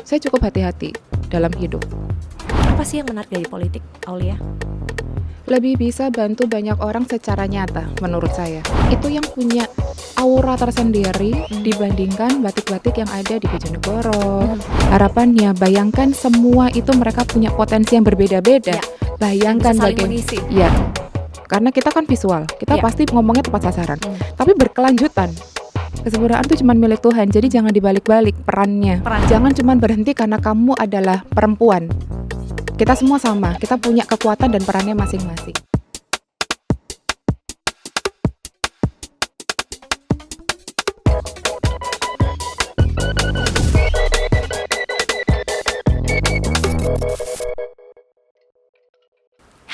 saya cukup hati-hati dalam hidup. Apa sih yang menarik dari politik, Aulia? Lebih bisa bantu banyak orang secara nyata menurut saya. Itu yang punya aura tersendiri dibandingkan batik-batik yang ada di Bojonegoro. Harapannya bayangkan semua itu mereka punya potensi yang berbeda-beda. Ya. Bayangkan Bisa saling mengisi. Ya, karena kita kan visual, kita Ya. pasti ngomongnya tepat sasaran. Tapi berkelanjutan. Kesempurnaan itu cuma milik Tuhan, jadi jangan dibalik-balik perannya. Jangan cuma berhenti karena kamu adalah perempuan. Kita semua sama, kita punya kekuatan dan perannya masing-masing.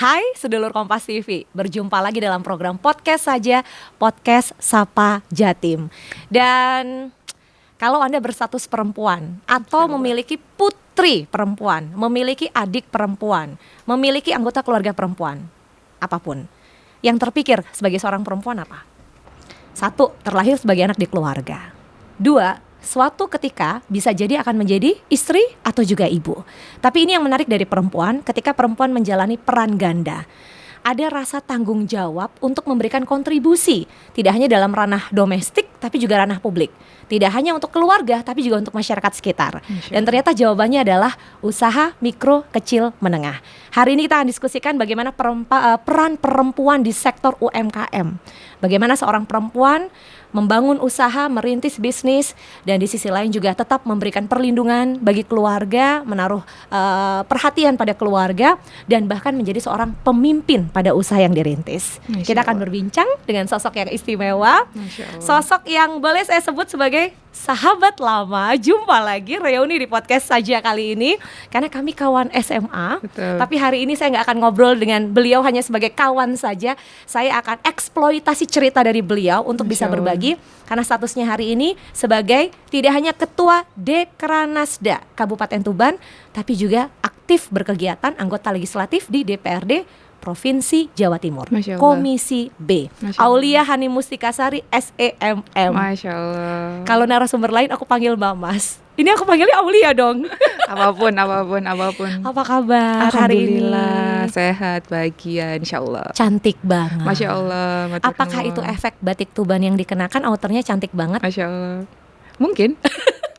Hai sedulur Kompas TV, berjumpa lagi dalam program podcast saja, podcast Sapa Jatim. Dan kalau Anda berstatus perempuan atau memiliki putri perempuan, memiliki adik perempuan, memiliki anggota keluarga perempuan, apapun, yang terpikir sebagai seorang perempuan apa? 1, terlahir sebagai anak di keluarga. 2, suatu ketika bisa jadi akan menjadi istri atau juga ibu. Tapi ini yang menarik dari perempuan, ketika perempuan menjalani peran ganda. Ada rasa tanggung jawab untuk memberikan kontribusi, tidak hanya dalam ranah domestik tapi juga ranah publik. Tidak hanya untuk keluarga tapi juga untuk masyarakat sekitar. Dan ternyata jawabannya adalah usaha mikro, kecil, menengah. Hari ini kita akan diskusikan bagaimana peran perempuan di sektor UMKM. Bagaimana seorang perempuan membangun usaha, merintis bisnis, dan di sisi lain juga tetap memberikan perlindungan bagi keluarga, menaruh perhatian pada keluarga, dan bahkan menjadi seorang pemimpin pada usaha yang dirintis. Kita akan berbincang dengan sosok yang istimewa, sosok yang boleh saya sebut sebagai sahabat lama. Jumpa lagi reuni di podcast saja kali ini, karena kami kawan SMA. Betul. Tapi hari ini saya nggak akan ngobrol dengan beliau hanya sebagai kawan saja. Saya akan eksploitasi cerita dari beliau untuk bisa berbagi, karena statusnya hari ini sebagai tidak hanya Ketua Dekranasda Kabupaten Tuban, tapi juga aktif berkegiatan anggota legislatif di DPRD Provinsi Jawa Timur, Komisi B. Aulia Hani Mustikasari SEMM. Masya Allah. Kalau narasumber lain aku panggil Mbak Mas. Ini aku panggilnya Aulia dong. apapun. Apa kabar hari ini? Alhamdulillah, sehat, bahagia, insya Allah. Cantik banget. Masya Allah. Apakah itu efek batik Tuban yang dikenakan? Outernya cantik banget. Masya Allah. Mungkin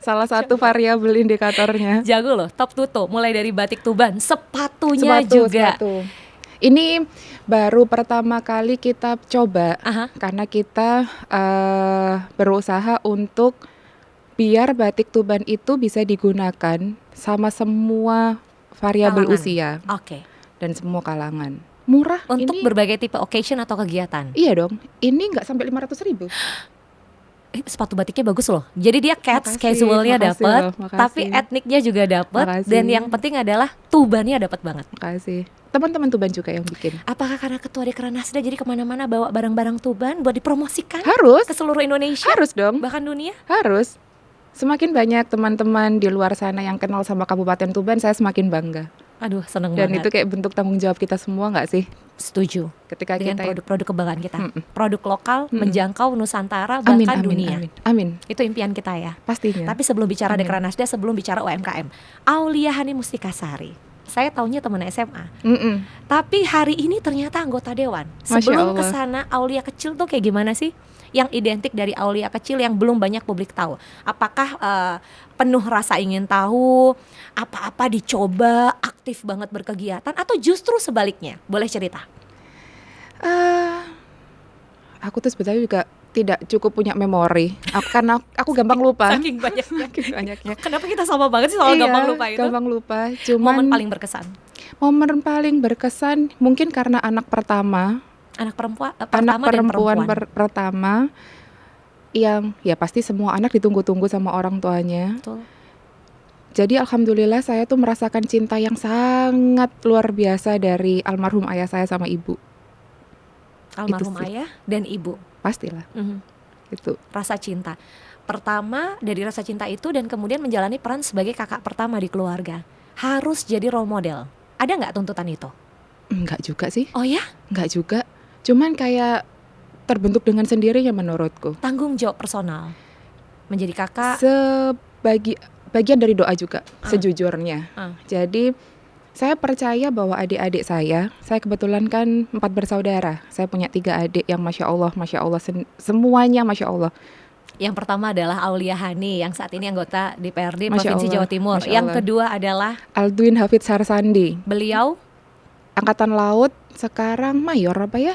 salah satu variabel indikatornya. Jago loh, top tuto. Mulai dari batik Tuban, sepatunya juga. Sepatu. Ini baru pertama kali kita coba. Karena kita berusaha untuk biar batik Tuban itu bisa digunakan sama semua variabel usia. Oke. Dan semua kalangan. Murah. Untuk ini, berbagai tipe occasion atau kegiatan. Iya dong. Ini nggak sampai 500.000. Sepatu batiknya bagus loh. Jadi dia casualnya dapat, tapi etniknya juga dapat, dan yang penting adalah Tubannya dapat banget. Makasih. Teman-teman Tuban juga yang bikin. Apakah karena Ketua Dekranasda jadi kemana-mana bawa barang-barang Tuban buat dipromosikan? Harus. Ke seluruh Indonesia? Harus dong. Bahkan dunia? Harus. Semakin banyak teman-teman di luar sana yang kenal sama Kabupaten Tuban, saya semakin bangga. Aduh, seneng Dan banget. itu kayak bentuk tanggung jawab kita semua nggak sih? Setuju. Ketika dengan kita produk-produk kebanggaan kita. Produk lokal menjangkau Nusantara bahkan dunia. Amin. Itu impian kita ya. Pastinya. Tapi sebelum bicara Dekranasda, sebelum bicara UMKM, Aulia Hani Mustikasari, saya taunya teman SMA. Tapi hari ini ternyata anggota dewan. Sebelum kesana, Aulia kecil tuh kayak gimana sih? Yang identik dari Aulia kecil yang belum banyak publik tahu. Apakah penuh rasa ingin tahu, apa-apa dicoba, aktif banget berkegiatan, atau justru sebaliknya? Boleh cerita? Aku tuh sebetulnya juga tidak cukup punya memori. Karena aku gampang lupa. Saking banyaknya. Kenapa kita sama banget sih soal gampang lupa itu? Gampang lupa. Cuman momen paling berkesan. Momen paling berkesan mungkin karena anak pertama. Anak perempuan pertama yang ya pasti semua anak ditunggu-tunggu sama orang tuanya. Betul. Jadi alhamdulillah saya tuh merasakan cinta yang sangat luar biasa dari almarhum ayah saya sama ibu. Almarhum ayah dan ibu. Pastilah. Itu rasa cinta pertama, dari rasa cinta itu dan kemudian menjalani peran sebagai kakak pertama di keluarga. Harus jadi role model. Ada nggak tuntutan itu? Enggak juga sih. Oh ya? Enggak juga. Cuman kayak terbentuk dengan sendirinya menurutku. Tanggung jawab personal menjadi kakak. bagian dari doa juga Ah. sejujurnya. Jadi saya percaya bahwa adik-adik saya kebetulan kan 4 bersaudara. Saya punya 3 adik yang Masya Allah, semuanya Masya Allah. Yang pertama adalah Aulia Hani yang saat ini anggota DPRD Masya Provinsi Allah, Jawa Timur. Masya Yang Allah. kedua adalah Aldwin Hafid Sarsandi, beliau. Angkatan Laut, sekarang mayor apa ya?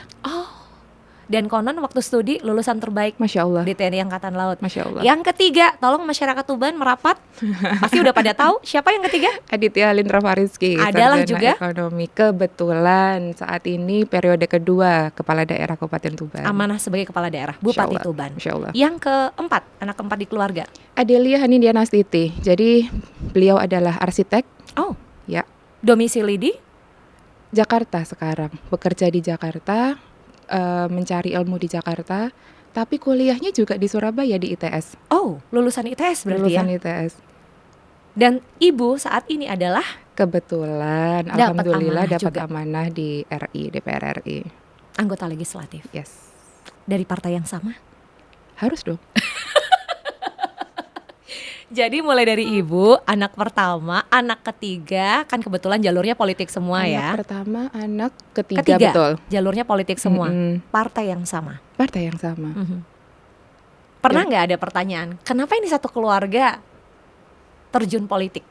Dan konon waktu studi lulusan terbaik Masya Allah, di TNI Angkatan Laut. Masya Allah. Yang ketiga, tolong masyarakat Tuban merapat. Pasti udah pada tahu siapa yang ketiga? Aditya Lindra Fariski, Adalah sarjana juga ekonomi, kebetulan saat ini periode kedua Kepala Daerah Kabupaten Tuban. amanah sebagai kepala daerah, Masya Bupati Allah, Tuban. Masya Allah. Yang keempat, anak keempat di keluarga. Adelia Hanindianastiti, jadi beliau adalah arsitek, Oh, ya, domisili di Jakarta sekarang, bekerja di Jakarta, mencari ilmu di Jakarta, tapi kuliahnya juga di Surabaya di ITS, Oh, lulusan ITS berarti lulusan ya. ITS. Dan ibu saat ini adalah Kebetulan, Dapat alhamdulillah amanah dapat juga. amanah di RI, DPR RI. anggota legislatif Yes, dari partai yang sama. harus dong. Jadi mulai dari ibu, anak pertama, anak ketiga, kan kebetulan jalurnya politik semua Anak ya. pertama, anak ketiga, betul. Jalurnya politik semua. Mm-mm. Partai yang sama. Partai yang sama. Pernah nggak ada pertanyaan, kenapa ini satu keluarga terjun politik?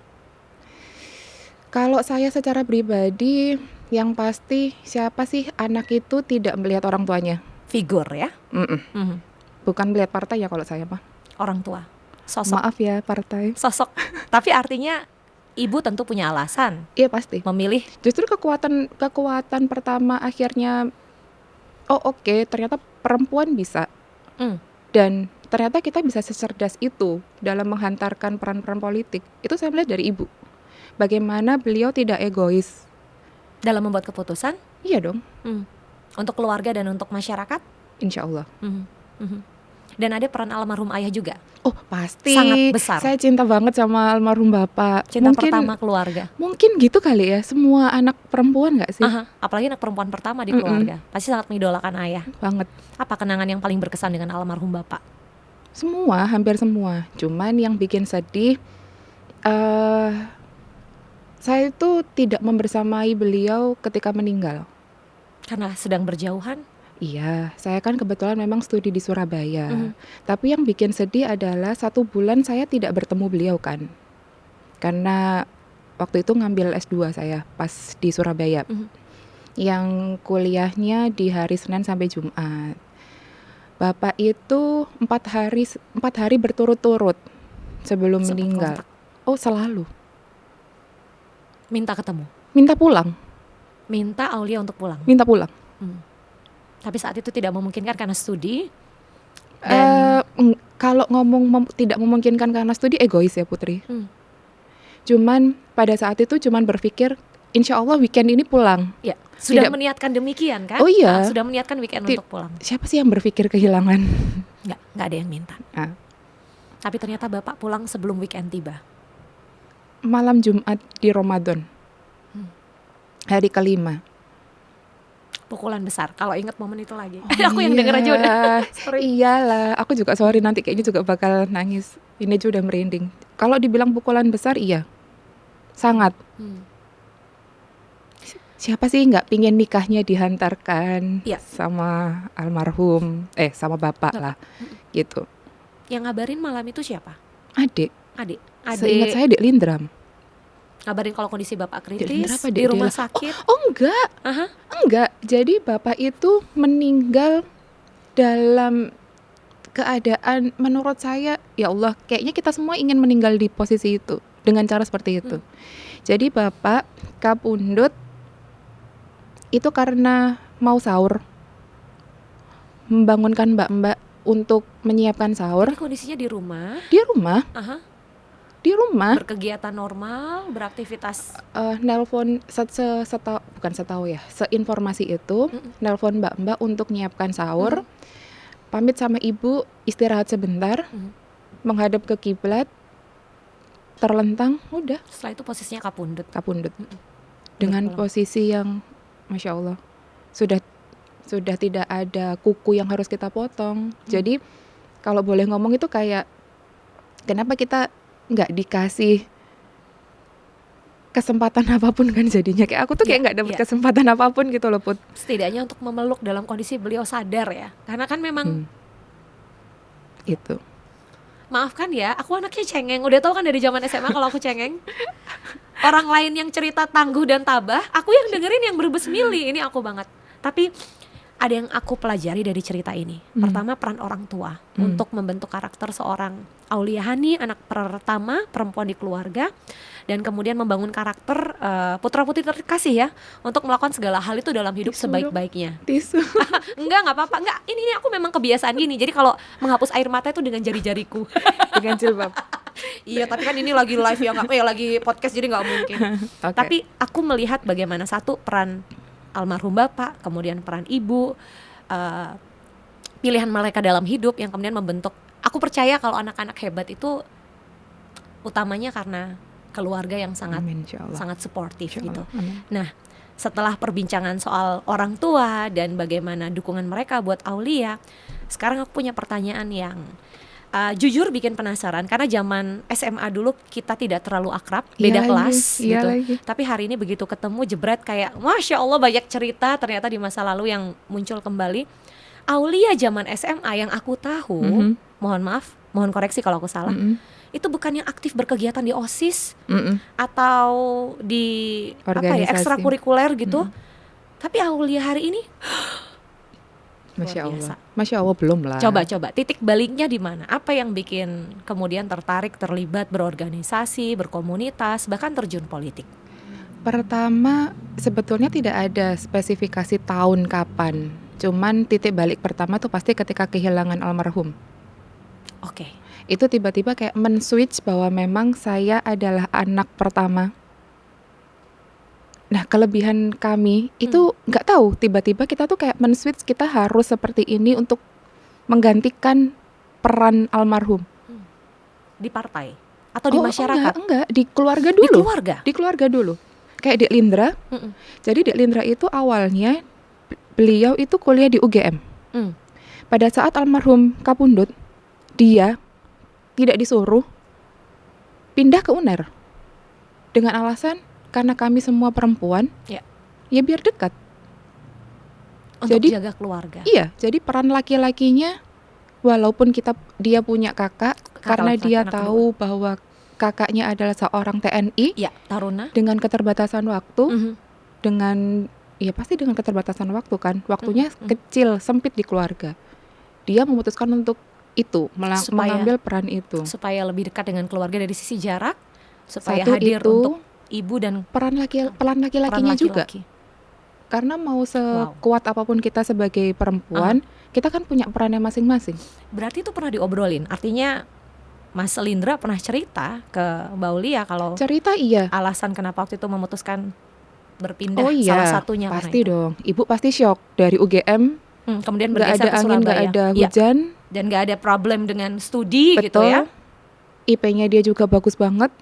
Kalau saya secara pribadi, yang pasti siapa sih anak itu tidak melihat orang tuanya? Figur ya, Mm-mm. Bukan melihat partai ya kalau saya mah. orang tua, sosok. Maaf ya partai. Sosok. Tapi artinya ibu tentu punya alasan Iya pasti. memilih. Justru kekuatan pertama akhirnya, oh oke, ternyata perempuan bisa. Mm. Dan ternyata kita bisa secerdas itu dalam menghantarkan peran-peran politik. Itu saya melihat dari ibu. Bagaimana beliau tidak egois. Dalam membuat keputusan Iya dong, untuk keluarga dan untuk masyarakat. insya Allah. Dan ada peran almarhum ayah juga. Oh pasti. Sangat besar. Saya cinta banget sama almarhum bapak. Cinta mungkin, pertama keluarga. Mungkin gitu kali ya. Semua anak perempuan nggak sih? Aha, apalagi anak perempuan pertama di keluarga. Pasti sangat mengidolakan ayah. Banget. Apa kenangan yang paling berkesan dengan almarhum bapak? Semua, hampir semua. Cuman yang bikin sedih, saya itu tidak membersamai beliau ketika meninggal. Karena sedang berjauhan. Iya, saya kan kebetulan memang studi di Surabaya. Tapi yang bikin sedih adalah 1 bulan saya tidak bertemu beliau kan. Karena waktu itu ngambil S2 saya pas di Surabaya. Yang kuliahnya di hari Senin sampai Jumat. Bapak itu 4 hari berturut-turut sebelum Sempat meninggal. kontak. Oh selalu. Minta ketemu. Minta pulang, Minta Aulia untuk pulang. minta pulang. Tapi saat itu tidak memungkinkan karena studi. Kalau ngomong tidak memungkinkan karena studi, egois ya Putri. Hmm. Cuman pada saat itu cuman berpikir, insya Allah weekend ini pulang. Ya, sudah Tidak- meniatkan demikian kan? Oh iya. Sudah meniatkan weekend untuk pulang. Siapa sih yang berpikir kehilangan? Nggak ada yang minta. Ah. Tapi ternyata bapak pulang sebelum weekend tiba. Malam Jumat di Ramadan, hari kelima. Pukulan besar. Kalau ingat momen itu lagi. Aku yang denger aja udah. Sorry. Iyalah, aku juga sorry nanti kayaknya juga bakal nangis. Ini aja udah merinding. Kalau dibilang pukulan besar, iya, sangat. Siapa sih nggak pingin nikahnya dihantarkan Iya. sama almarhum, sama bapak lah, gitu. Yang ngabarin malam itu siapa? Adik, Adik. seingat saya Dek Lindram. Ngabarin kalau kondisi bapak Dek kritis Lindra apa di Dek rumah Dela? sakit. Oh enggak, Aha. enggak. Jadi bapak itu meninggal dalam keadaan menurut saya, ya Allah, kayaknya kita semua ingin meninggal di posisi itu dengan cara seperti itu. Jadi bapak kapundut itu karena mau sahur, membangunkan mbak-mbak untuk menyiapkan sahur Jadi kondisinya di rumah. di rumah, Aha. di rumah. Berkegiatan normal, beraktivitas. Nelpon bukan setahu ya, seinformasi itu nelpon mbak-mbak untuk menyiapkan sahur, pamit sama ibu istirahat sebentar, menghadap ke kiblat, terlentang, udah Setelah itu posisinya kapundut. kapundut dengan Berpulang. posisi yang masya Allah sudah tidak ada kuku yang harus kita potong. Jadi kalau boleh ngomong itu kayak kenapa kita nggak dikasih kesempatan apapun kan jadinya. Kayak aku tuh kayak nggak dapet kesempatan apapun gitu loh, Put. Setidaknya untuk memeluk dalam kondisi beliau sadar ya. Karena kan memang Itu. maafkan ya, aku anaknya cengeng. Udah tau kan dari zaman SMA kalau aku cengeng. Orang lain yang cerita tangguh dan tabah, aku yang dengerin yang berbes mili. Ini aku banget. Tapi ada yang aku pelajari dari cerita ini. Pertama, peran orang tua untuk membentuk karakter seorang Aulia Hani, anak pertama perempuan di keluarga, dan kemudian membangun karakter putra-putri terkasih ya, untuk melakukan segala hal itu dalam hidup sebaik-baiknya. Tisu. Enggak apa-apa. Enggak, ini aku memang kebiasaan gini. Jadi kalau menghapus air mata itu dengan jari-jariku. Dengan jilbab. Iya, tapi kan ini lagi live ya, lagi podcast jadi nggak mungkin. Okay. Tapi aku melihat bagaimana satu peran almarhum bapak, kemudian peran ibu, pilihan mereka dalam hidup yang kemudian membentuk. Aku percaya kalau anak-anak hebat itu utamanya karena keluarga yang sangat Amin, insyaallah. sangat suportif gitu. Amin. Nah, setelah perbincangan soal orang tua dan bagaimana dukungan mereka buat Aulia, sekarang aku punya pertanyaan yang jujur bikin penasaran, karena zaman SMA dulu kita tidak terlalu akrab, beda kelas gitu. Lagi. Tapi hari ini begitu ketemu jebret kayak Masya Allah banyak cerita ternyata di masa lalu yang muncul kembali. Aulia zaman SMA yang aku tahu, mohon maaf, mohon koreksi kalau aku salah, itu bukan yang aktif berkegiatan di OSIS atau di ekstrakurikuler gitu. Tapi Aulia hari ini Masya Allah. Masya Allah belum lah. Coba titik baliknya di mana? Apa yang bikin kemudian tertarik, terlibat, berorganisasi, berkomunitas, bahkan terjun politik? Pertama, sebetulnya tidak ada spesifikasi tahun kapan. Cuman titik balik pertama tuh pasti ketika kehilangan almarhum. Oke. Itu tiba-tiba kayak men-switch bahwa memang saya adalah anak pertama. Nah, kelebihan kami itu nggak tahu, tiba-tiba kita tuh kayak men-switch, kita harus seperti ini untuk menggantikan peran almarhum. Di partai atau di masyarakat? Enggak, di keluarga dulu. Di keluarga dulu. Kayak Dek Lindra. Jadi Dek Lindra itu awalnya beliau itu kuliah di UGM. Pada saat almarhum kapundhut, dia tidak disuruh pindah ke UNER dengan alasan karena kami semua perempuan, ya biar dekat. Untuk jaga keluarga. Iya, jadi peran laki-lakinya, walaupun dia punya kakak karena dia tahu bahwa kakaknya adalah seorang TNI, ya, taruna, dengan keterbatasan waktu, pasti dengan keterbatasan waktu kan, waktunya kecil, sempit di keluarga. Dia memutuskan untuk itu, mengambil peran itu. Supaya lebih dekat dengan keluarga dari sisi jarak, supaya Satu hadir itu, untuk ibu dan peran laki-lakinya juga. Karena mau sekuat apapun kita sebagai perempuan, kita kan punya perannya masing-masing. Berarti itu pernah diobrolin. Artinya Mas Lindra pernah cerita ke Mbak Aulia kalau iya. Alasan kenapa waktu itu memutuskan berpindah, salah satunya pasti dong. Ibu pasti shock dari UGM. Kemudian bergeser ke Surabaya. Nggak ada hujan, dan nggak ada problem dengan studi. Betul. Gitu ya. IP-nya dia juga bagus banget.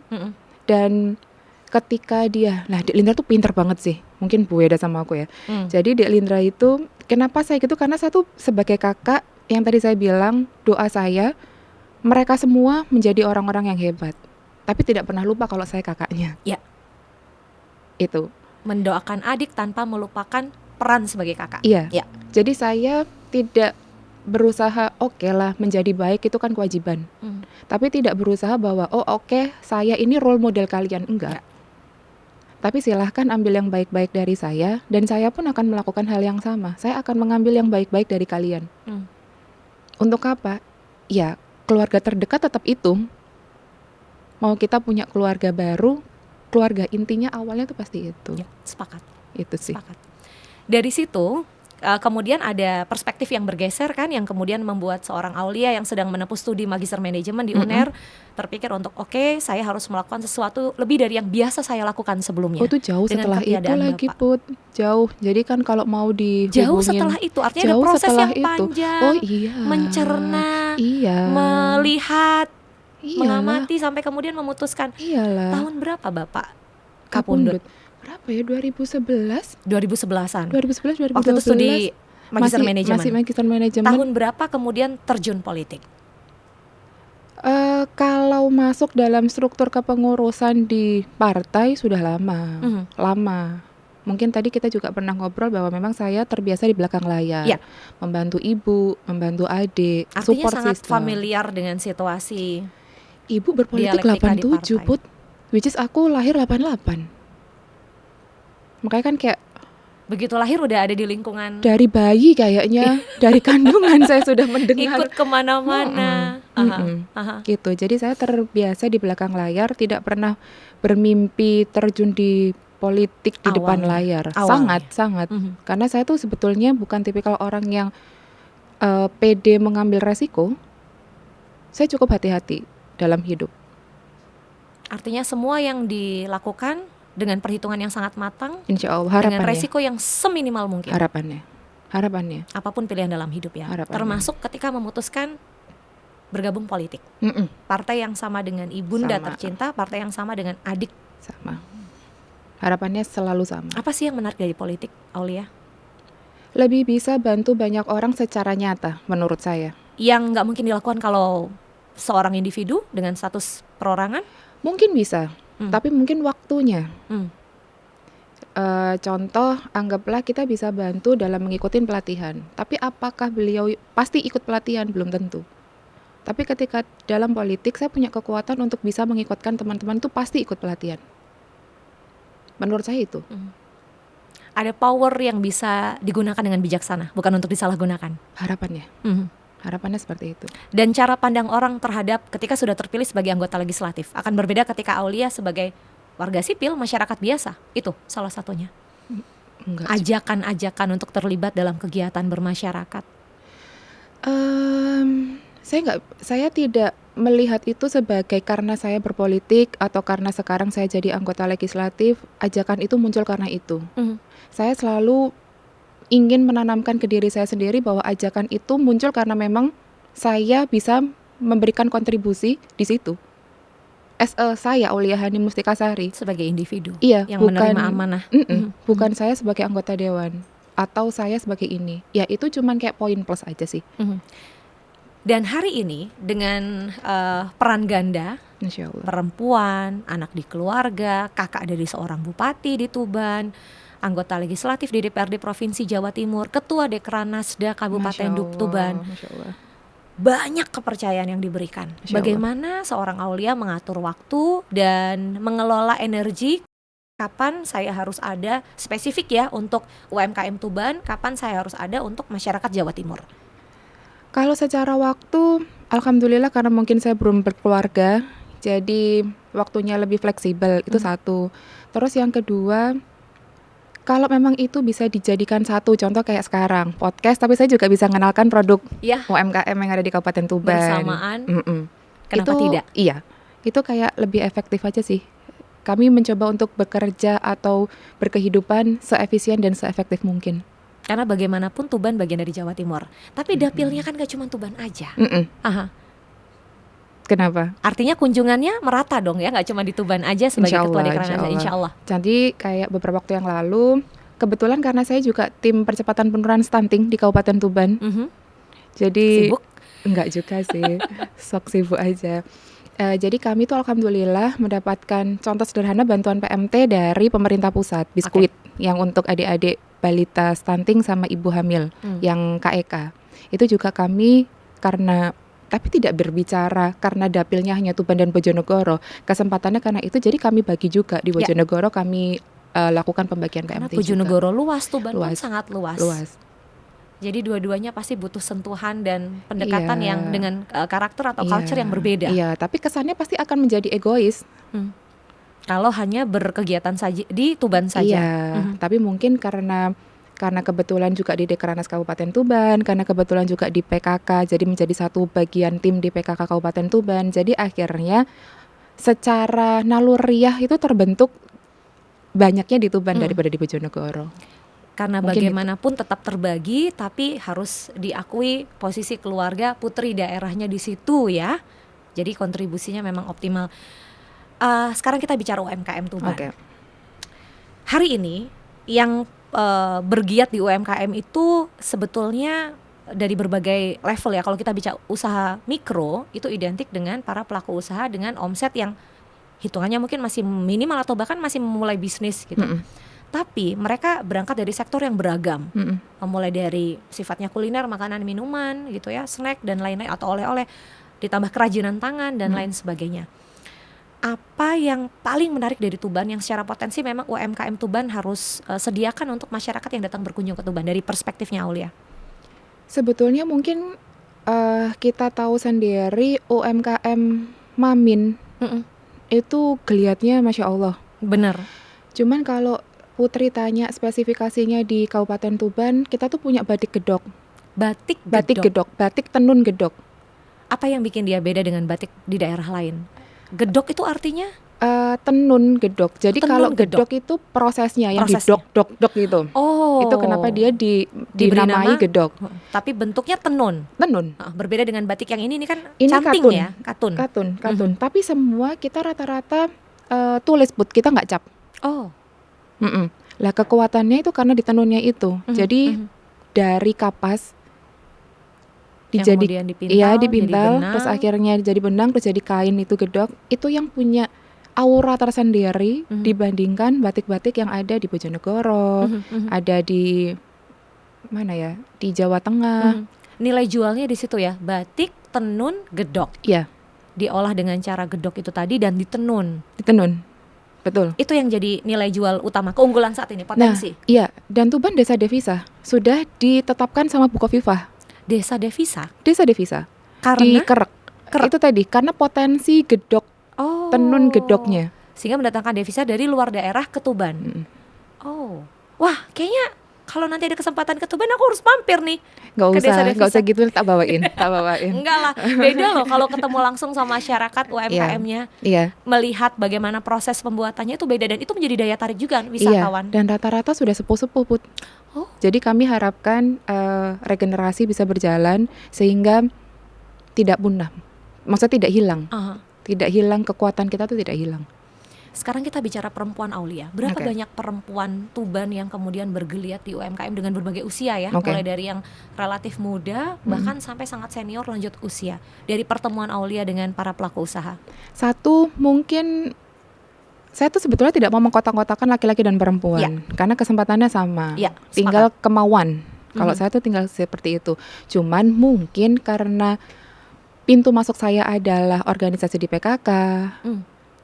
Dan ketika Dek Lindra tuh pinter banget sih, mungkin beda sama aku ya. Jadi Dek Lindra itu, kenapa saya gitu, karena saya tuh sebagai kakak, yang tadi saya bilang, doa saya, mereka semua menjadi orang-orang yang hebat, tapi tidak pernah lupa kalau saya kakaknya. Ya. Itu. Mendoakan adik tanpa melupakan peran sebagai kakak. Iya. Ya. Jadi saya tidak berusaha menjadi baik, itu kan kewajiban. Tapi tidak berusaha bahwa saya ini role model kalian, enggak. Tapi silahkan ambil yang baik-baik dari saya, dan saya pun akan melakukan hal yang sama. Saya akan mengambil yang baik-baik dari kalian. Untuk apa? Ya, keluarga terdekat tetap itu. Mau kita punya keluarga baru, keluarga intinya awalnya tuh pasti itu. Ya, sepakat. Itu sih. Sepakat. Dari situ kemudian ada perspektif yang bergeser kan, yang kemudian membuat seorang Aulia yang sedang menempuh studi magister manajemen di UNER terpikir untuk saya harus melakukan sesuatu lebih dari yang biasa saya lakukan sebelumnya. Itu jauh setelah itu lagi, Put. Jauh. Jadi kan kalau mau dihubungin, jauh setelah itu, artinya ada proses yang panjang, mencerna, melihat, mengamati sampai kemudian memutuskan. Tahun berapa Bapak kapundhut? Berapa ya, 2011? 2011-an. 2011, 2012. Waktu itu studi magister manajemen. Masih magister manajemen. Tahun berapa kemudian terjun politik? Kalau masuk dalam struktur kepengurusan di partai sudah lama, Mhm. lama. Mungkin tadi kita juga pernah ngobrol bahwa memang saya terbiasa di belakang layar, Ya, membantu ibu, membantu adik, artinya support sangat system. familiar dengan situasi Ibu berpolitik dialektika di 87, partai. Put. Which is aku lahir 88. Makanya kan kayak Begitu lahir udah ada di lingkungan, dari bayi kayaknya, dari kandungan saya sudah mendengar. ikut kemana-mana. Aha, Mm-mm. aha. Gitu. Jadi saya terbiasa di belakang layar, tidak pernah bermimpi terjun di politik di depan Awalnya. layar. Awalnya. Sangat. Mhm. Karena saya tuh sebetulnya bukan tipikal orang yang pede mengambil resiko. Saya cukup hati-hati dalam hidup. Artinya semua yang dilakukan dengan perhitungan yang sangat matang, Insya Allah, dengan harapannya. resiko yang seminimal mungkin. Harapannya. Apapun pilihan dalam hidup ya. Harapannya. Termasuk ketika memutuskan bergabung politik. Mm-mm. Partai yang sama dengan ibunda Sama. tercinta, partai yang sama dengan adik. Sama. Harapannya selalu sama. Apa sih yang menarik dari politik, Aulia? Lebih bisa bantu banyak orang secara nyata menurut saya. Yang nggak mungkin dilakukan kalau seorang individu dengan status perorangan? Mungkin bisa, tapi mungkin waktunya. Hmm. Contoh, anggaplah kita bisa bantu dalam mengikuti pelatihan. Tapi apakah beliau pasti ikut pelatihan? Belum tentu. Tapi ketika dalam politik, saya punya kekuatan untuk bisa mengikutkan teman-teman itu pasti ikut pelatihan. Menurut saya itu. Ada power yang bisa digunakan dengan bijaksana, bukan untuk disalahgunakan. Harapannya. Mhm. Harapannya seperti itu. Dan cara pandang orang terhadap ketika sudah terpilih sebagai anggota legislatif akan berbeda ketika Aulia sebagai warga sipil, masyarakat biasa. Itu salah satunya. Enggak. Ajakan-ajakan untuk terlibat dalam kegiatan bermasyarakat. Saya tidak melihat itu sebagai karena saya berpolitik atau karena sekarang saya jadi anggota legislatif, ajakan itu muncul karena itu. Saya selalu ingin menanamkan ke diri saya sendiri bahwa ajakan itu muncul karena memang saya bisa memberikan kontribusi di situ. Saya Aulia Hani Mustikasari Sebagai individu Iya, yang menerima amanah. bukan saya sebagai anggota dewan atau saya sebagai ini. Ya itu cuman kayak poin plus aja sih. Dan hari ini dengan peran ganda, Insya Allah. perempuan, anak di keluarga, kakak dari seorang bupati di Tuban, anggota legislatif di DPRD Provinsi Jawa Timur, ketua Dekranasda Kabupaten Tuban. Masya Allah. Banyak kepercayaan yang diberikan. Masya Allah. Bagaimana seorang Aulia mengatur waktu dan mengelola energi. Kapan saya harus ada spesifik ya untuk UMKM Tuban, kapan saya harus ada untuk masyarakat Jawa Timur. Kalau secara waktu, alhamdulillah karena mungkin saya belum berkeluarga, jadi waktunya lebih fleksibel, itu satu. Terus yang kedua, kalau memang itu bisa dijadikan satu, contoh kayak sekarang, podcast, tapi saya juga bisa mengenalkan produk Ya, UMKM yang ada di Kabupaten Tuban. bersamaan. Kenapa Itu, tidak? Iya, itu kayak lebih efektif aja sih. Kami mencoba untuk bekerja atau berkehidupan seefisien dan seefektif mungkin. Karena bagaimanapun Tuban bagian dari Jawa Timur. Tapi dapilnya kan gak cuma Tuban aja. Aha. Kenapa? Artinya kunjungannya merata dong ya, gak cuma di Tuban aja sebagai ketua Dekranasda, insya Allah. Jadi kayak beberapa waktu yang lalu, kebetulan karena saya juga tim percepatan penurunan stunting di Kabupaten Tuban. Jadi Sibuk? Enggak juga sih, sok sibuk aja. Jadi kami tuh alhamdulillah mendapatkan contoh sederhana bantuan PMT dari pemerintah pusat, biskuit yang untuk adik-adik balita stunting sama ibu hamil yang KEK. Itu juga kami tapi tidak berbicara karena dapilnya hanya Tuban dan Bojonegoro. Kesempatannya karena itu jadi kami bagi juga di Bojonegoro kami lakukan pembagian Karena PMT Bojonegoro luas, Tuban pun Luas. sangat luas. luas. Jadi dua-duanya pasti butuh sentuhan dan pendekatan Iya. yang dengan karakter atau Iya. culture yang berbeda. Iya, tapi kesannya pasti akan menjadi egois. Kalau hanya berkegiatan saja di Tuban saja. Iya, tapi mungkin karena kebetulan juga di Dekranasda Kabupaten Tuban, karena kebetulan juga di PKK, jadi menjadi satu bagian tim di PKK Kabupaten Tuban. Jadi akhirnya secara naluriah itu terbentuk banyaknya di Tuban daripada di Bojonegoro. Karena Mungkin bagaimanapun tetap terbagi, tapi harus diakui posisi keluarga putri daerahnya di situ ya. Jadi kontribusinya memang optimal. Sekarang kita bicara UMKM Tuban. Oke. Hari ini yang bergiat di UMKM itu sebetulnya dari berbagai level ya. Kalau kita bicara usaha mikro, itu identik dengan para pelaku usaha dengan omset yang hitungannya mungkin masih minimal atau bahkan masih memulai bisnis gitu. Tapi mereka berangkat dari sektor yang beragam, mulai dari sifatnya kuliner, makanan, minuman gitu ya, snack dan lain-lain atau oleh-oleh, ditambah kerajinan tangan dan lain sebagainya. Apa yang paling menarik dari Tuban yang secara potensi memang UMKM Tuban harus sediakan untuk masyarakat yang datang berkunjung ke Tuban dari perspektifnya Aulia? Sebetulnya mungkin kita tahu sendiri UMKM Mamin itu geliatnya Masya Allah. Bener. Cuman kalau Putri tanya spesifikasinya di Kabupaten Tuban, kita tuh punya batik gedok. Batik gedok, batik tenun gedok. Apa yang bikin dia beda dengan batik di daerah lain? Gedok itu artinya? Tenun gedok. Jadi Tenun kalau gedok. gedok itu prosesnya yang Prosesnya. didok gitu. Oh. Itu kenapa dia Diberi dinamai nama? gedok. Tapi bentuknya tenun. Tenun. Berbeda dengan batik yang ini kan Ini canting katun. ya, katun. Tapi semua kita rata-rata tulis put, kita nggak cap. Oh. Lah kekuatannya itu karena ditenunnya itu. Jadi dari kapas Yang kemudian dipintal, iya jadi dipintal, benang. terus akhirnya jadi benang, terus jadi kain itu gedok. Itu yang punya aura tersendiri dibandingkan batik-batik yang ada di Bojonegoro, ada di mana ya, di Jawa Tengah. Nilai jualnya di situ ya, batik, tenun, gedok. Iya, Diolah dengan cara gedok itu tadi dan ditenun. ditenun. Betul. Itu yang jadi nilai jual utama, keunggulan saat ini, potensi. Iya, dan Tuban desa devisa sudah ditetapkan sama Bukofifah. Desa devisa. Desa devisa. Di Karena Kerek. Itu tadi karena potensi gedok, tenun gedoknya. Sehingga mendatangkan devisa dari luar daerah ke Tuban. Oh. Wah, kayaknya kalau nanti ada kesempatan ke Tuban aku harus mampir nih. Ke desa devisa. Nggak usah gitu, tak bawain. Enggak lah, beda loh kalau ketemu langsung sama masyarakat UMKM-nya. Iya. Melihat bagaimana proses pembuatannya itu beda dan itu menjadi daya tarik juga Iya, wisatawan. dan rata-rata sudah sepuh-sepuh, Put. Oh. Jadi kami harapkan regenerasi bisa berjalan sehingga tidak punah. Maksudnya tidak hilang. Tidak hilang, kekuatan kita tuh tidak hilang. Sekarang kita bicara perempuan Aulia. Berapa Oke. banyak perempuan Tuban yang kemudian bergeliat di UMKM dengan berbagai usia ya, Oke. mulai dari yang relatif muda bahkan sampai sangat senior lanjut usia. Dari pertemuan Aulia dengan para pelaku usaha. Satu, mungkin saya tuh sebetulnya tidak mau mengkotak-kotakan laki-laki dan perempuan karena kesempatannya sama. Ya, Tinggal kemauan. Kalau saya tuh tinggal seperti itu. Cuman mungkin karena pintu masuk saya adalah organisasi di PKK.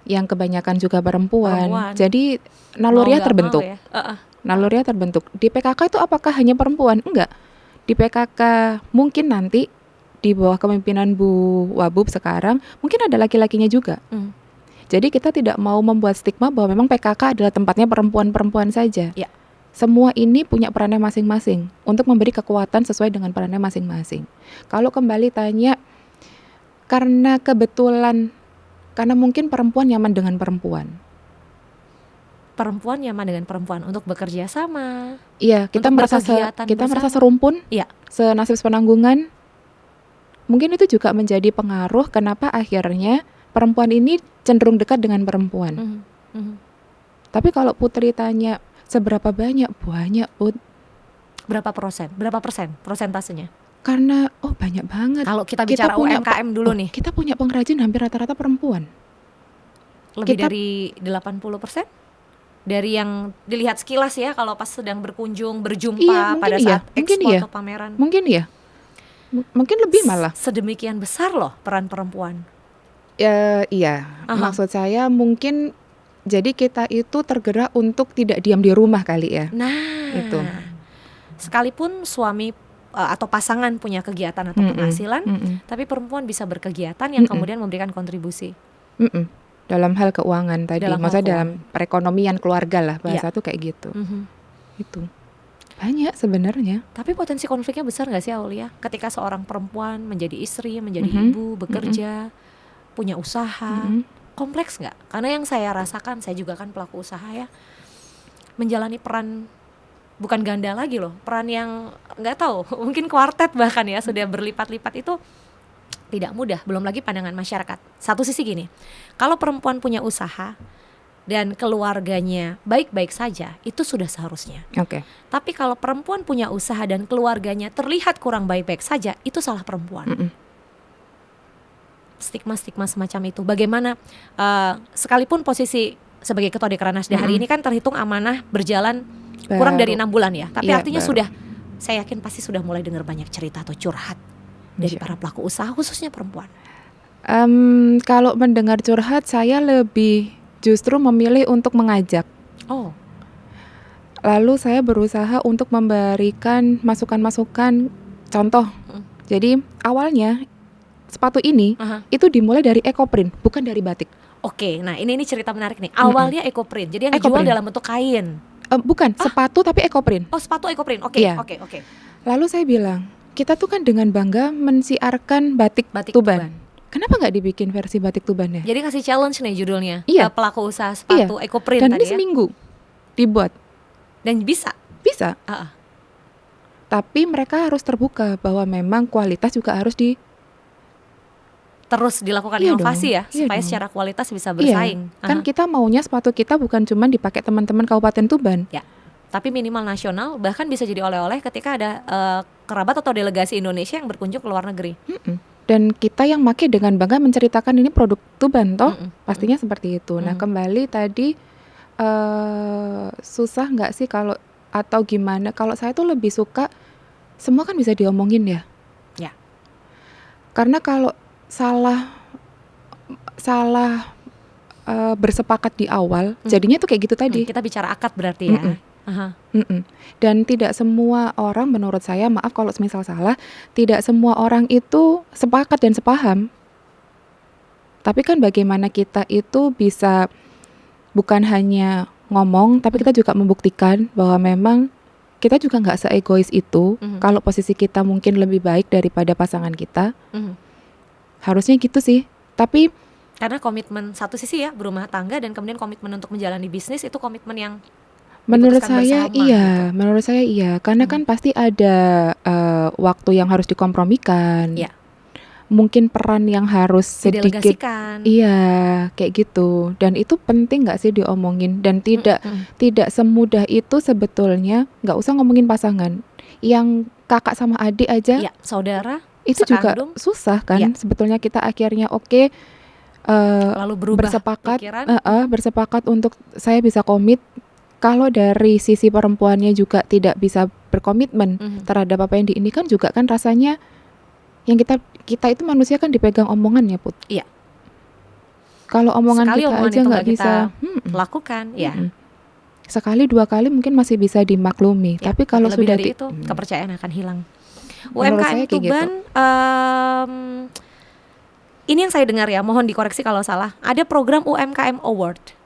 Yang kebanyakan juga perempuan. Jadi naluriah terbentuk. Ya. Naluriah terbentuk. Di PKK itu apakah hanya perempuan? Enggak. Di PKK mungkin nanti di bawah kepemimpinan Bu Wabub sekarang mungkin ada laki-lakinya juga. Jadi kita tidak mau membuat stigma bahwa memang PKK adalah tempatnya perempuan-perempuan saja. Ya. Semua ini punya perannya masing-masing untuk memberi kekuatan sesuai dengan perannya masing-masing. Kalau kembali tanya, karena kebetulan, karena mungkin perempuan nyaman dengan perempuan. Perempuan nyaman dengan perempuan untuk bekerja sama. Iya, kita Untuk merasa berkegiatan kita merasa bersama. serumpun, Iya. senasib sepenanggungan. Mungkin itu juga menjadi pengaruh kenapa akhirnya perempuan ini cenderung dekat dengan perempuan. Tapi kalau Putri tanya seberapa banyak, banyak, Put. Berapa persen prosentasenya? Karena banyak banget. Kalau kita bicara UMKM dulu nih, Kita punya pengrajin hampir rata-rata perempuan. lebih kita- dari 80%? Dari yang dilihat sekilas ya, kalau pas sedang berkunjung, berjumpa Iya, mungkin pada iya, saat mungkin expo iya. atau pameran. Mungkin ya. Mungkin lebih malah. Sedemikian besar loh peran perempuan. Iya. Maksud saya mungkin jadi kita itu tergerak untuk tidak diam di rumah kali ya. Nah, Itu. sekalipun suami atau pasangan punya kegiatan atau penghasilan, tapi perempuan bisa berkegiatan yang kemudian memberikan kontribusi. Dalam hal keuangan tadi, Dalam hal maksudnya dalam keuangan. perekonomian keluarga lah, bahasa tuh kayak gitu. Itu banyak sebenarnya. Tapi potensi konfliknya besar nggak sih Aulia? Ketika seorang perempuan menjadi istri, menjadi ibu, bekerja, punya usaha, kompleks nggak? Karena yang saya rasakan, saya juga kan pelaku usaha ya, menjalani peran bukan ganda lagi loh, peran yang nggak tahu, mungkin kuartet bahkan ya, sudah berlipat-lipat itu tidak mudah. Belum lagi pandangan masyarakat. Satu sisi gini, kalau perempuan punya usaha, dan keluarganya baik-baik saja, itu sudah seharusnya. Oke. Tapi kalau perempuan punya usaha dan keluarganya terlihat kurang baik-baik saja, itu salah perempuan. Stigma-stigma semacam itu. Bagaimana sekalipun posisi sebagai ketua Dekranasda hari ini kan terhitung amanah berjalan kurang dari 6 bulan ya. Tapi Iya, artinya baru. sudah, saya yakin pasti sudah mulai dengar banyak cerita atau curhat dari para pelaku usaha khususnya perempuan. Kalau mendengar curhat, saya lebih justru memilih untuk mengajak. Oh, Lalu saya berusaha untuk memberikan masukan-masukan contoh. Jadi awalnya sepatu ini itu dimulai dari ekoprint, bukan dari batik. oke. Nah ini cerita menarik nih. Awalnya ekoprint, jadi yang dijual Ekoprint. dalam bentuk kain. Bukan, sepatu tapi ekoprint. Oh, sepatu ekoprint. Oke, Iya. oke. Lalu saya bilang, kita tuh kan dengan bangga mensiarkan batik, Batik Tuban. Kenapa nggak dibikin versi batik Tubannya? Jadi kasih challenge nih judulnya. Iya. Ke pelaku usaha sepatu ekoprint Dan tadi ini ya. seminggu dibuat. Dan bisa. Bisa. Tapi mereka harus terbuka bahwa memang kualitas juga harus Terus dilakukan Iya inovasi dong, ya, iya supaya dong. secara kualitas bisa bersaing. Kan kita maunya sepatu kita bukan cuma dipakai teman-teman Kabupaten Tuban. Ya, tapi minimal nasional, bahkan bisa jadi oleh-oleh ketika ada kerabat atau delegasi Indonesia yang berkunjung ke luar negeri. Dan kita yang make dengan bangga menceritakan ini produk Tuban toh, pastinya seperti itu. Nah kembali tadi susah nggak sih kalau atau gimana? Kalau saya tuh lebih suka semua kan bisa diomongin ya. Ya. Karena kalau salah bersepakat di awal, jadinya tuh kayak gitu tadi. Kita bicara akad berarti ya. Dan tidak semua orang, menurut saya, maaf kalau misal salah, tidak semua orang itu sepakat dan sepaham. Tapi kan bagaimana kita itu bisa bukan hanya ngomong, tapi kita juga membuktikan bahwa memang kita juga nggak seegois itu. Kalau posisi kita mungkin lebih baik daripada pasangan kita, harusnya gitu sih. Tapi karena komitmen satu sisi ya berumah tangga, dan kemudian komitmen untuk menjalani bisnis itu komitmen yang menurut diputuskan saya bersama, iya, gitu. menurut saya iya, karena kan pasti ada waktu yang harus dikompromikan. Iya. Mungkin peran yang harus sedikit, didelegasikan. iya, kayak gitu. Dan itu penting nggak sih diomongin? Dan tidak semudah itu sebetulnya. Nggak usah ngomongin pasangan, yang kakak sama adik aja, Iya, saudara itu sekandung, juga susah kan? Iya. Sebetulnya kita akhirnya lalu berubah bersepakat, pikiran. bersepakat untuk saya bisa komit. Kalau dari sisi perempuannya juga tidak bisa berkomitmen terhadap apa yang diinginkan, juga kan rasanya yang kita itu manusia kan dipegang omongan ya, Put. Iya. Kalau omongan Sekali kita omongan aja itu nggak kita bisa, lakukan, ya. sekali dua kali mungkin masih bisa dimaklumi. Ya, tapi kalau lebih sudah dari itu kepercayaan akan hilang. Menurut UMKM saya kayak Tuban, ini yang saya dengar ya, mohon dikoreksi kalau salah. Ada program UMKM Award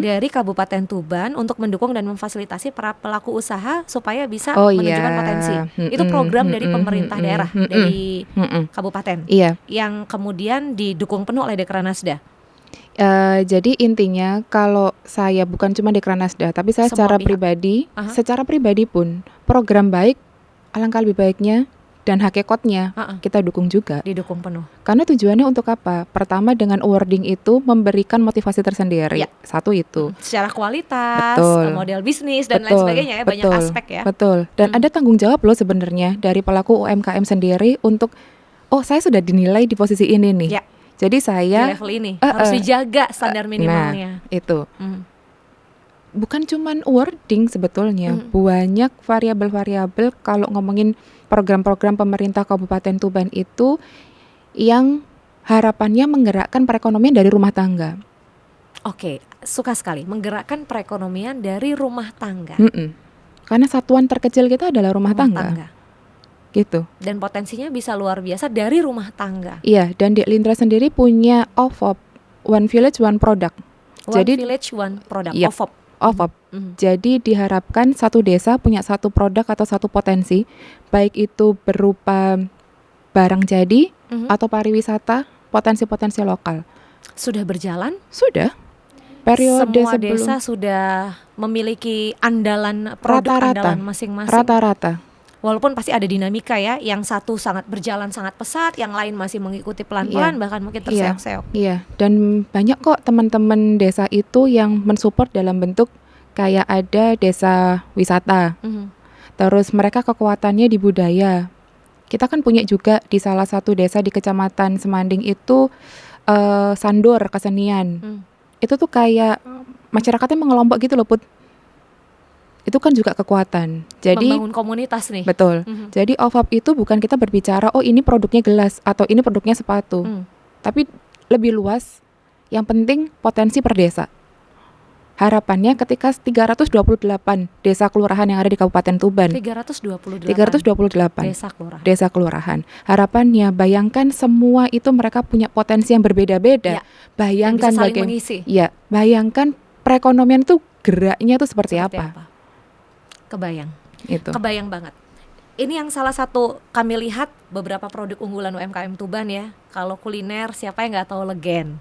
dari Kabupaten Tuban untuk mendukung dan memfasilitasi para pelaku usaha supaya bisa menunjukkan potensi. Itu program dari pemerintah daerah, dari kabupaten, yang kemudian didukung penuh oleh Dekranasda. Jadi intinya kalau saya bukan cuma Dekranasda, tapi saya Semua secara pihak. secara pribadi pun program baik, alangkah lebih baiknya dan hakikatnya kita dukung juga. Didukung penuh. Karena tujuannya untuk apa? Pertama, dengan awarding itu memberikan motivasi tersendiri. Ya. Satu itu. Secara kualitas, Betul. model bisnis dan lain sebagainya ya, banyak aspek ya. Betul. Dan ada tanggung jawab loh sebenarnya dari pelaku UMKM sendiri untuk, oh saya sudah dinilai di posisi ini nih. Ya. Jadi saya di level ini harus dijaga standar minimalnya. Nah, itu. Bukan cuman awarding sebetulnya, banyak variabel-variabel kalau ngomongin program-program pemerintah Kabupaten Tuban itu yang harapannya menggerakkan perekonomian dari rumah tangga. Oke, suka sekali menggerakkan perekonomian dari rumah tangga. Karena satuan terkecil kita adalah rumah tangga. Gitu. Dan potensinya bisa luar biasa dari rumah tangga. Iya, dan Dek Lindra sendiri punya OVOP, One Village One Product. One Village One Product, Yep. OVOP. Jadi diharapkan satu desa punya satu produk atau satu potensi, baik itu berupa barang jadi atau pariwisata, potensi-potensi lokal. Sudah berjalan? Sudah. Periode semua sebelum desa sudah memiliki andalan produk andalan masing-masing. Rata-rata. Walaupun pasti ada dinamika ya, yang satu berjalan sangat pesat, yang lain masih mengikuti pelan-pelan, bahkan mungkin terseok-seok. Iya, dan banyak kok teman-teman desa itu yang mensupport dalam bentuk kayak ada desa wisata. Terus mereka kekuatannya di budaya. Kita kan punya juga di salah satu desa di Kecamatan Semanding itu sandor kesenian. Itu tuh kayak masyarakatnya mengelompok gitu loh, Put. Itu kan juga kekuatan. Jadi membangun komunitas nih. betul. Jadi OVAP itu bukan kita berbicara oh ini produknya gelas atau ini produknya sepatu. Tapi lebih luas. Yang penting potensi per desa. Harapannya ketika 328 desa kelurahan yang ada di Kabupaten Tuban. 328 desa kelurahan. Harapannya bayangkan semua itu mereka punya potensi yang berbeda-beda. Bayangkan bisa saling mengisi. Ya, bayangkan perekonomian itu geraknya tuh seperti apa? Kebayang. Itu. Kebayang banget. Ini yang salah satu kami lihat beberapa produk unggulan UMKM Tuban ya. Kalau kuliner siapa yang nggak tahu Legen?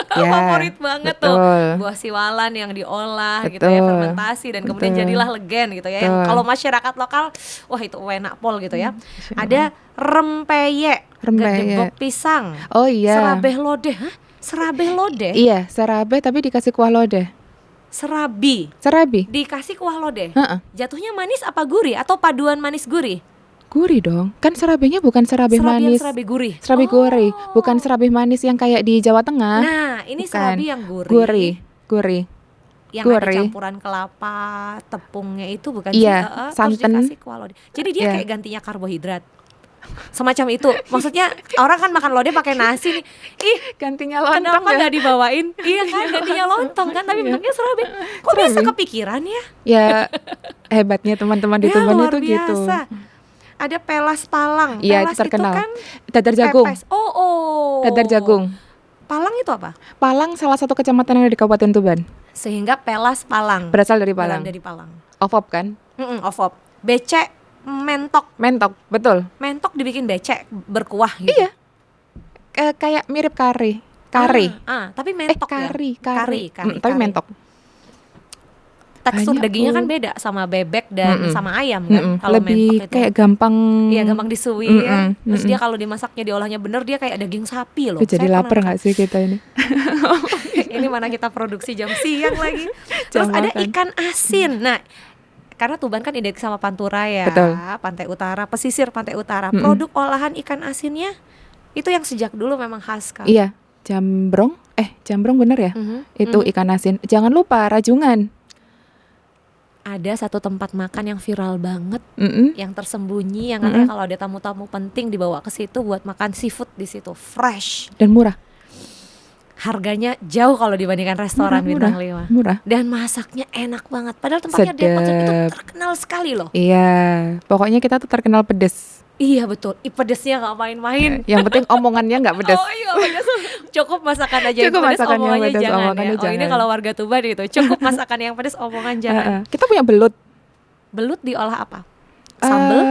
Favorit banget tuh buah siwalan yang diolah gitu ya, fermentasi dan kemudian jadilah Legen gitu ya. Yang kalau masyarakat lokal, wah itu enak pol gitu ya. Ada rempeyek, gedebok pisang. Oh iya. Serabeh lodeh. Serabeh lodeh? Iya, serabeh tapi dikasih kuah lodeh. Serabi dikasih kuah lodeh. Jatuhnya manis apa gurih atau paduan manis gurih? Gurih dong. Kan serabenya bukan serabih manis. Serabi gurih. Serabi gurih, bukan serabih manis yang kayak di Jawa Tengah. Nah, ini bukan. Serabi yang gurih. Yang ada campuran kelapa, tepungnya itu bukan santan. Terus dikasih kuah lodeh. Jadi dia kayak gantinya karbohidrat. Semacam itu. Maksudnya orang kan makan lodeh pakai nasi nih. Ih, gantinya lontong. Kenapa nggak dibawain? Iya kan, gantinya lontong kan, tapi bentuknya serabih. Kok bisa kepikiran ya? Ya, hebatnya teman-teman di Tuban itu gitu. Ada pelas palang. Iya, pelas terkenal. Itu kan dadar jagung. Pepes. Oh. Dadar jagung. Palang itu apa? Palang salah satu kecamatan yang ada di Kabupaten Tuban. Sehingga pelas palang. Berasal dari Palang. OVOP kan? OVOP. Becek mentok, betul. Mentok dibikin becek berkuah gitu. Iya. Kayak mirip kari. Tapi mentok kari. Tapi mentok. Tekstur dagingnya kan beda sama bebek dan sama ayam kan. Kalau lebih mentok itu kayak gampang. Iya, gampang disuir. Terus dia kalau dimasaknya, diolahnya bener, dia kayak daging sapi loh. Jadi lapar nggak sih kita ini? Ini mana kita produksi jam siang lagi. Terus ada ikan asin. Nah, karena Tuban kan identik sama Pantura ya. Betul. Pantai Utara, pesisir Pantai Utara. Produk olahan ikan asinnya itu yang sejak dulu memang khas kan. Iya, jambrong bener ya? Itu ikan asin. Jangan lupa rajungan. Ada satu tempat makan yang viral banget, yang tersembunyi, yang katanya kalau ada tamu-tamu penting dibawa ke situ buat makan seafood di situ, fresh dan murah. Harganya jauh kalau dibandingkan restoran bintang 5. Murah. Dan masaknya enak banget. Padahal tempatnya dia konsep itu terkenal sekali loh. Iya, pokoknya kita tuh terkenal pedes. Iya betul, pedesnya gak main-main. Yang penting omongannya gak pedes. Oh iya pedes. Cukup masakan aja yang pedes, omongannya jangan ya. Oh ini kalau warga Tuban itu, cukup masakan yang pedes, omongan jangan. Kita punya belut. Belut diolah apa? Sambal?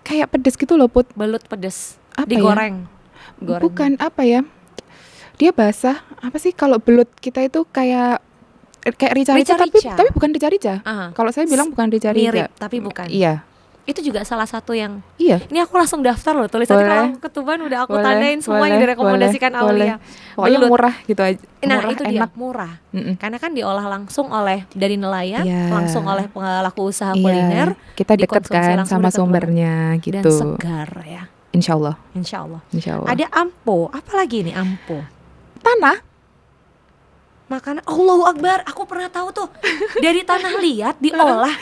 Kayak pedes gitu loh, Put. Belut pedes, apa digoreng. Ya? Bukan apa ya? Dia basah. Apa sih kalau belut kita itu kayak rica-rica tapi bukan rica-rica. Kalau saya bilang bukan rica-rica. Mirip tapi bukan. Iya. Itu juga salah satu yang Ini aku langsung daftar loh, tulisannya kalau ke Tuban udah aku tandain semua yang direkomendasikan Aulia. Pokoknya murah gitu aja. Nah murah, itu enak. Dia murah. Karena kan diolah langsung dari nelayan, langsung oleh pelaku usaha kuliner. Kita dekat kan sama sumbernya gitu. Dan segar ya. Insya Allah. Ada ampo, apa lagi nih ampo? Tanah. Makanan Allahu Akbar, aku pernah tahu tuh dari tanah liat diolah.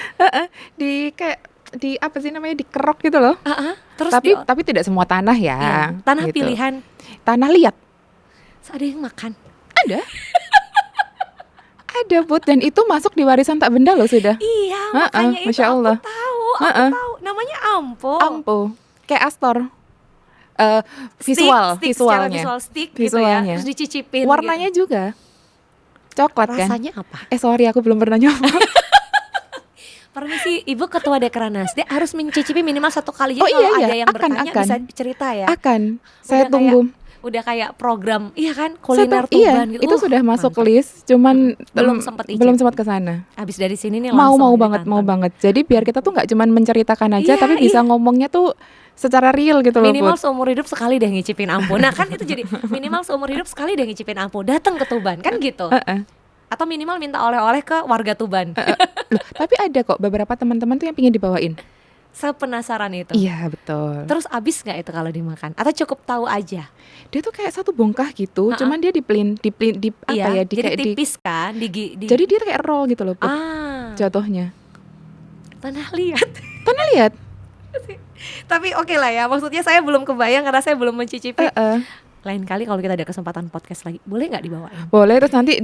Di apa sih namanya, dikerok gitu loh. Terus tapi tidak semua tanah ya. Tanah gitu. Pilihan. Tanah liat. Ada yang makan? Ada. Ada, Bud, dan itu masuk di warisan tak benda loh sudah. Iya, makanya Masya itu Allah. aku tahu. Namanya ampo. Kayak Astor. Visualnya. Stick gitu ya. Terus dicicipin. Warnanya gitu. juga coklat kan. Rasanya apa? Sorry aku belum pernah nyoba. Permisi, Ibu Ketua Dekranasda harus mencicipi minimal 1 kali. Jadi kalau ada yang bertanya bisa cerita ya. Saya tunggu. udah kayak program, iya kan, kuliner Iya, Tuban gitu. itu sudah masuk mantap. list, cuman Belum sempat icip. belum sempat ke sana. Habis dari sini nih Mau langsung mau ditantang. banget. Jadi biar kita tuh nggak cuman menceritakan aja, Iya, tapi bisa ngomongnya tuh secara real gitu loh, Minimal Put. seumur hidup sekali deh ngicipin ampo. Nah kan itu jadi minimal seumur hidup sekali deh ngicipin ampo. Datang ke Tuban kan gitu. Heeh. Atau minimal minta oleh-oleh ke warga Tuban. Loh, tapi ada kok beberapa teman-teman tuh yang pingin dibawain. Sepenasaran itu. Iya, betul. Terus abis nggak itu kalau dimakan? Atau cukup tahu aja? Dia tuh kayak satu bongkah gitu, cuman dia di apa Iya, ya, di jadi kayak tipis kan? jadi dia kayak roll gitu loh, Put. Jatuhnya. Pernah lihat. Pernah lihat? Tapi oke lah ya, maksudnya saya belum kebayang karena saya belum mencicipi. Lain kali kalau kita ada kesempatan podcast lagi, boleh nggak dibawain? Boleh, terus nanti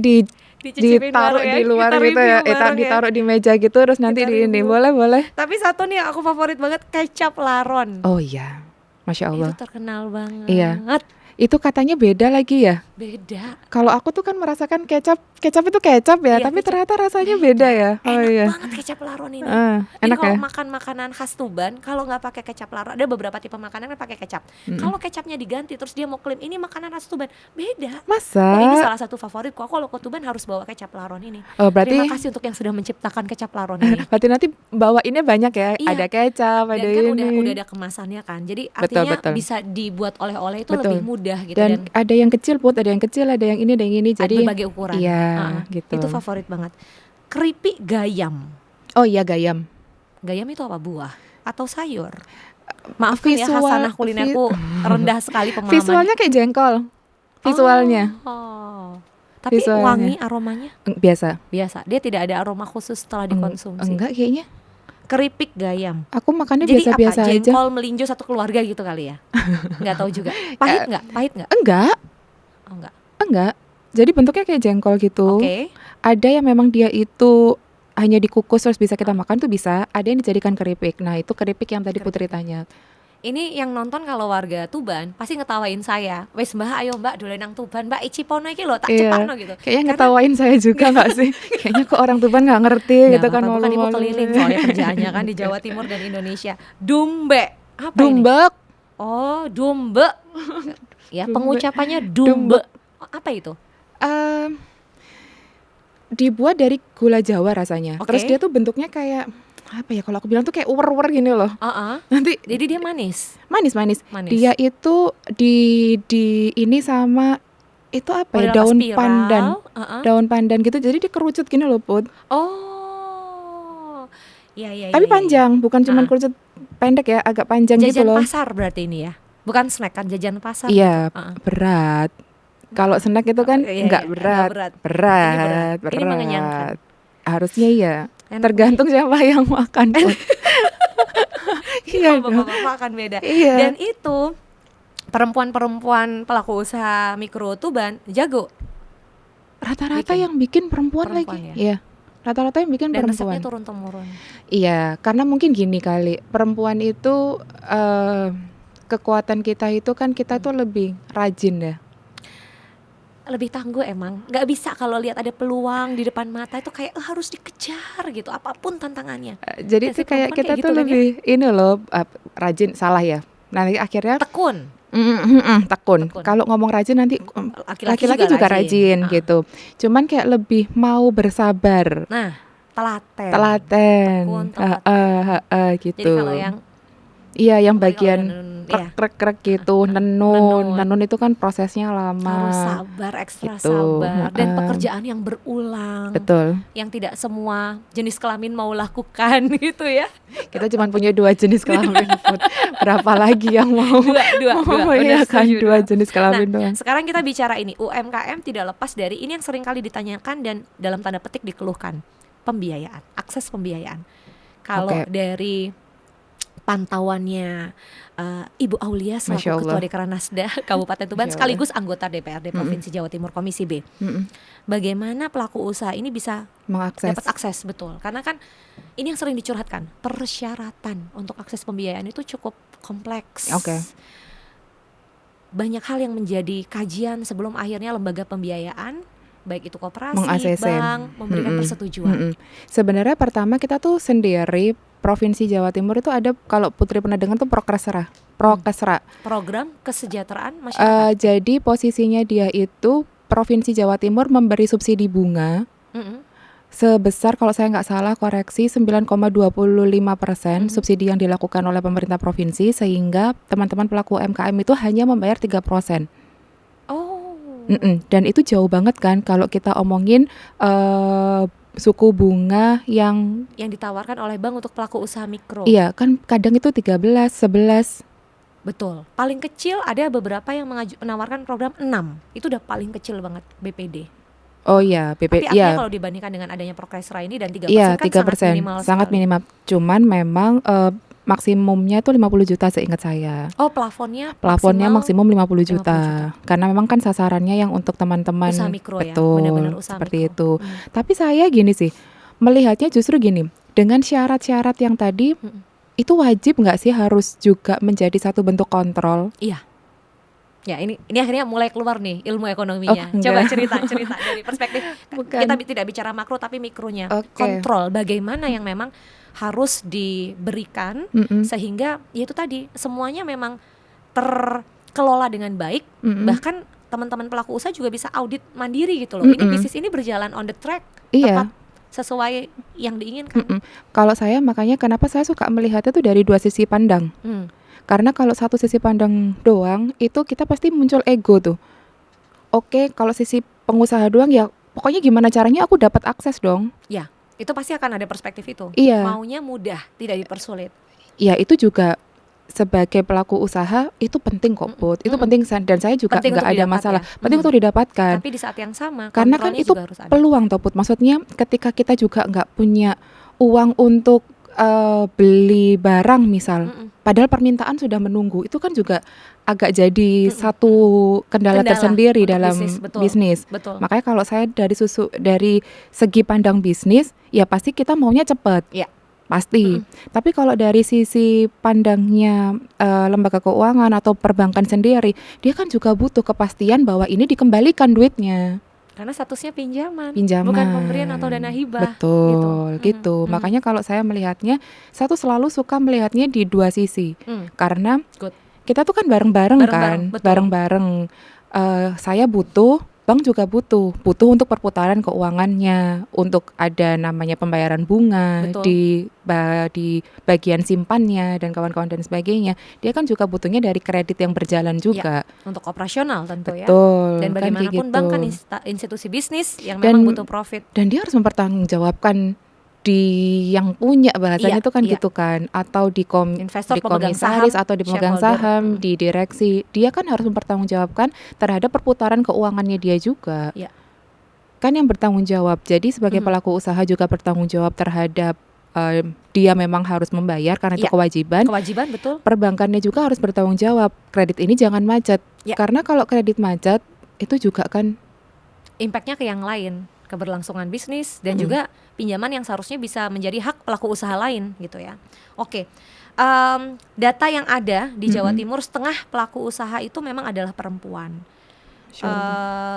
Dicicipin ditaruh bareng ya, di luar kita gitu ya, review bareng ya. ditaruh di meja gitu, terus nanti Kita di ini, review. boleh. Tapi satu nih yang aku favorit banget, kecap laron. Oh iya, Masya Allah. Itu terkenal banget. Iya. Itu katanya beda lagi ya. Beda. Kalau aku tuh kan merasakan kecap itu kecap ya, Iya, tapi kecap. ternyata rasanya beda ya. Oh Enak iya. banget kecap laron ini. Jadi Enak kalau ya. makan makanan khas Tuban, kalau nggak pakai kecap laron, ada beberapa tipe makanan yang pakai kecap. Kalau kecapnya diganti, terus dia mau klaim ini makanan khas Tuban, beda. Masa? Oh, ini salah satu favoritku. Aku kalau ke Tuban harus bawa kecap laron ini. Oh, berarti Terima kasih untuk yang sudah menciptakan kecap laron ini. berarti nanti bawainnya banyak ya. Iya. Ada kecap, Dan ada kan ini. udah ada kemasannya kan. Jadi Betul, artinya betul. bisa dibuat oleh-oleh itu Betul. lebih mudah gitu. Dan ada yang kecil, Put, ada yang kecil, ada yang ini, ada yang ini. ada Jadi berbagai ukuran. iya, Heeh. gitu. Itu favorit banget. Keripik gayam. Oh iya, gayam. Gayam itu apa, buah atau sayur? Maafkan ya, Visual- khasanah kulinerku rendah sekali pemahaman. Visualnya kayak jengkol. Visualnya. Oh. Tapi Visualnya. wangi aromanya Biasa. biasa. Dia tidak ada aroma khusus setelah dikonsumsi. Enggak kayaknya. Keripik gayam. Aku makannya Jadi biasa-biasa apa? aja. Jengkol melinjo satu keluarga gitu kali ya? Nggak tahu juga. Pahit nggak? Pahit nggak? Enggak. Oh enggak. Enggak. Jadi bentuknya kayak jengkol gitu. Oke. Ada yang memang dia itu hanya dikukus terus bisa kita makan tuh bisa. Ada yang dijadikan keripik. Nah itu keripik yang tadi Putri tanya. Ini yang nonton kalau warga Tuban pasti ngetawain saya. Wes mbah, ayo mbak dolen nang Tuban, mbak icipono iki lho, tak cepakno gitu. Kayaknya Karena- ngetawain saya juga nggak sih? Kayaknya kok orang Tuban nggak ngerti Nggak gitu kan. apa-apa, bukan ibu malu-malu. keliling soalnya kerjaannya kan di Jawa Timur dan Indonesia. Dumbe. Apa ini? Dumbek. Oh, dumbe. Ya, Dumbe. pengucapannya dumbe. Oh, apa itu? Dibuat dari gula Jawa rasanya. Oke. Terus dia tuh bentuknya kayak apa ya? Kalau aku bilang tuh kayak uwer-uwer gini loh. Nanti Jadi dia manis. manis. Manis. Dia itu di ini sama itu apa ya? Model Daun spiral. pandan. Daun pandan gitu. Jadi dikerucut gini loh, Put. Oh. Iya. Tapi panjang, bukan cuma kerucut pendek ya, agak panjang gitu Jajan loh. pasar berarti ini ya. Bukan snack kan, jajan pasar. Iya, Heeh. berat. Kalau snack itu kan Iya, enggak iya, berat. enggak berat. Berat. Ini mengenyangkan. Harusnya iya. Enak Tergantung siapa yang makan, Put. Iya dong. bapak-bapak akan beda. Iya. Dan itu perempuan-perempuan pelaku usaha mikro Tuban jago. Rata-rata Bikin. yang bikin perempuan Perempuan lagi. ya? Iya. Rata-rata yang bikin Dan perempuan. resepnya turun-temurun. Iya, karena mungkin gini kali. Perempuan itu kekuatan kita itu kan kita tuh lebih rajin ya. Lebih tangguh emang. Nggak bisa kalau lihat ada peluang di depan mata itu kayak harus dikejar gitu, apapun tantangannya. Jadi Ya, itu si kayak perempuan kita kayak tuh gitu kan ya. lebih ini loh rajin, salah ya. Nanti akhirnya Tekun. tekun. Tekun. Kalau ngomong rajin nanti Laki-laki juga rajin Ah. gitu. Cuman kayak lebih mau bersabar, Nah, telaten. telaten, Tekun, telaten. gitu. Jadi kalau yang Iya, yang apalagi kalau bagian nenun, iya, krek gitu, Nenun. nenun itu kan prosesnya lama. harus sabar, ekstra Gitu. sabar, dan Heeh. pekerjaan yang berulang, Betul. yang tidak semua jenis kelamin mau lakukan gitu ya. Kita cuma punya 2 jenis kelamin. Put. Berapa lagi yang mau? Dua. Oh, Udah iya kan, setuju, 2 dua. jenis kelamin doang. Sekarang kita bicara ini, UMKM tidak lepas dari ini yang sering kali ditanyakan dan dalam tanda petik dikeluhkan, pembiayaan, akses pembiayaan. Kalau Oke. dari pantauannya Ibu Aulia Masya selaku Ketua Allah. Dekranasda Kabupaten Tuban Masya Allah. sekaligus anggota DPRD Provinsi Jawa Timur Komisi B. Mm-mm. Bagaimana pelaku usaha ini bisa Mengakses. dapat akses, betul? Karena kan ini yang sering dicurhatkan, persyaratan untuk akses pembiayaan itu cukup kompleks. Oke. Banyak hal yang menjadi kajian sebelum akhirnya lembaga pembiayaan, baik itu koperasi, Meng-ACC. bank, memberikan Mm-mm. persetujuan. Mm-mm. Sebenarnya pertama kita tuh sendiri Provinsi Jawa Timur itu ada, kalau Putri pernah dengar tuh Prokesra. Program kesejahteraan masyarakat. Jadi posisinya dia itu Provinsi Jawa Timur memberi subsidi bunga Mm-mm. sebesar, kalau saya nggak salah koreksi, 9,25% Mhm. subsidi yang dilakukan oleh pemerintah provinsi, sehingga teman-teman pelaku UMKM itu hanya membayar 3%. Oh. Dan itu jauh banget kan kalau kita omongin suku bunga yang Yang ditawarkan oleh bank untuk pelaku usaha mikro. iya kan kadang itu 13, 11. Betul. Paling kecil ada beberapa yang menawarkan program 6. Itu udah paling kecil banget BPD. Oh iya, Tapi BP artinya iya. kalau dibandingkan dengan adanya Prokesra ini dan 3% Iya, kan sangat minimal sangat sekali. minimal. Cuman memang maksimumnya itu 50 juta seingat saya. Oh, plafonnya Maksimum 50 50 juta. Karena memang kan sasarannya yang untuk teman-teman usaha mikro ya, betul, benar-benar usaha seperti mikro. itu. Tapi saya gini sih, melihatnya justru gini, dengan syarat-syarat yang tadi itu wajib nggak sih harus juga menjadi satu bentuk kontrol? Iya. Ya, ini akhirnya mulai keluar nih ilmu ekonominya. Oh, Coba enggak. cerita dari perspektif Bukan. kita tidak bicara makro tapi mikronya. Oke. Kontrol bagaimana yang memang harus diberikan Mm-mm. sehingga ya itu tadi semuanya memang terkelola dengan baik. Mm-mm. Bahkan teman-teman pelaku usaha juga bisa audit mandiri gitu loh. Ini Mm-mm. bisnis ini berjalan on the track, Iya. tepat sesuai yang diinginkan. Mm-mm. Kalau saya makanya kenapa saya suka melihatnya tuh dari dua sisi pandang. Karena kalau satu sisi pandang doang itu kita pasti muncul ego tuh. Oke, kalau sisi pengusaha doang ya pokoknya gimana caranya aku dapat akses dong. Ya, itu pasti akan ada perspektif itu. Iya. Maunya mudah, tidak dipersulit. Ya itu juga sebagai pelaku usaha itu penting kok, Put. Itu penting dan saya juga Penting nggak untuk ada didapat masalah. ya. Penting untuk didapatkan. Tapi di saat yang sama Karena kan kontrolnya itu juga harus ada. peluang toh, Put. Maksudnya ketika kita juga nggak punya uang untuk beli barang misal, padahal permintaan sudah menunggu, itu kan juga agak jadi satu kendala tersendiri untuk dalam bisnis. Betul. Makanya kalau saya dari segi pandang bisnis, ya pasti kita maunya cepat. Iya. Pasti. Tapi kalau dari sisi pandangnya lembaga keuangan atau perbankan sendiri, dia kan juga butuh kepastian bahwa ini dikembalikan duitnya. Karena statusnya pinjaman, Pinjaman. bukan pemberian atau dana hibah. Betul, gitu. Makanya kalau saya melihatnya, saya tuh selalu suka melihatnya di dua sisi. Karena Good. kita tuh kan bareng-bareng kan, Bareng-bareng, betul. bareng-bareng. Saya butuh, bank juga butuh untuk perputaran keuangannya, untuk ada namanya pembayaran bunga Betul. di bagian simpannya dan kawan-kawan dan sebagainya. Dia kan juga butuhnya dari kredit yang berjalan juga. Untuk operasional tentu ya. Betul. Dan kan bagaimanapun kayak bank kan gitu. institusi bisnis yang Dan- memang butuh profit. Dan dia harus mempertanggungjawabkan di yang punya bahasanya itu kan Iya. gitu kan, atau Investor, di pemegang komisaris saham, atau di pemegang shareholder. saham, di direksi, dia kan harus mempertanggungjawabkan terhadap perputaran keuangannya dia juga. Iya. Kan yang bertanggung jawab. Jadi sebagai pelaku usaha juga bertanggung jawab terhadap dia memang harus membayar karena itu Iya. kewajiban. Kewajiban betul. Perbankannya juga harus bertanggung jawab. Kredit ini jangan macet. Iya. Karena kalau kredit macet itu juga kan Impactnya ke yang lain, keberlangsungan bisnis dan juga pinjaman yang seharusnya bisa menjadi hak pelaku usaha lain gitu ya. Oke, data yang ada di Jawa Timur setengah pelaku usaha itu memang adalah perempuan.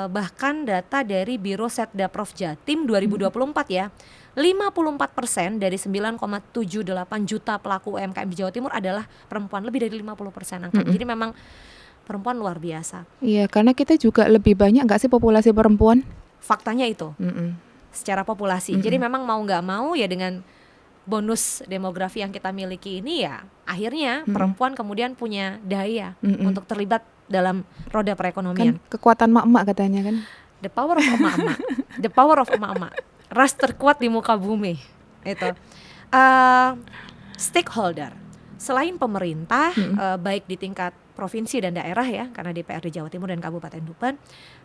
Bahkan data dari Biro Setda-Prof Jatim 2024 ya, 54% dari 9,78 juta pelaku UMKM di Jawa Timur adalah perempuan, lebih dari 50% angkanya. Jadi memang perempuan luar biasa. iya, karena kita juga lebih banyak nggak sih populasi perempuan? Faktanya itu. Mm-mm. Secara populasi. Jadi memang mau nggak mau ya dengan bonus demografi yang kita miliki ini ya akhirnya perempuan kemudian punya daya untuk terlibat dalam roda perekonomian. Kan kekuatan mak-mak katanya kan. The power of emak-emak. The power of emak-emak. Ras terkuat di muka bumi. Itu. Stakeholder. Selain pemerintah, baik di tingkat provinsi dan daerah ya, karena DPRD Jawa Timur dan Kabupaten Tuban,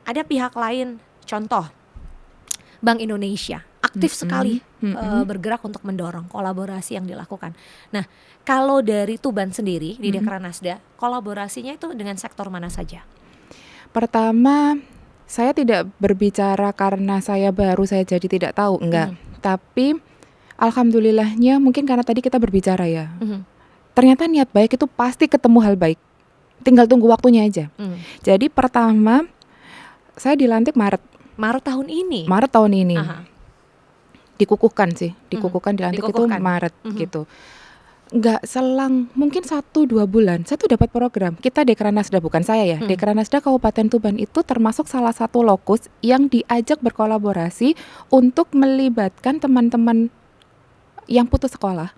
ada pihak lain. Contoh, Bank Indonesia aktif sekali bergerak untuk mendorong kolaborasi yang dilakukan. Nah, kalau dari Tuban sendiri di Dekranasda, kolaborasinya itu dengan sektor mana saja? Pertama, saya tidak berbicara karena saya jadi tidak tahu, enggak. Tapi alhamdulillahnya mungkin karena tadi kita berbicara ya. Ternyata niat baik itu pasti ketemu hal baik. Tinggal tunggu waktunya aja. Jadi pertama, saya dilantik Maret Maret tahun ini. tahun ini. Aha. dikukuhkan sih, dikukuhkan dilantik itu Dikukuhkan. Maret gitu. Nggak selang mungkin 1-2 bulan saya tuh dapat program. Kita Dekranasda, bukan saya ya, Dekranasda Kabupaten Tuban itu termasuk salah satu lokus yang diajak berkolaborasi untuk melibatkan teman-teman yang putus sekolah.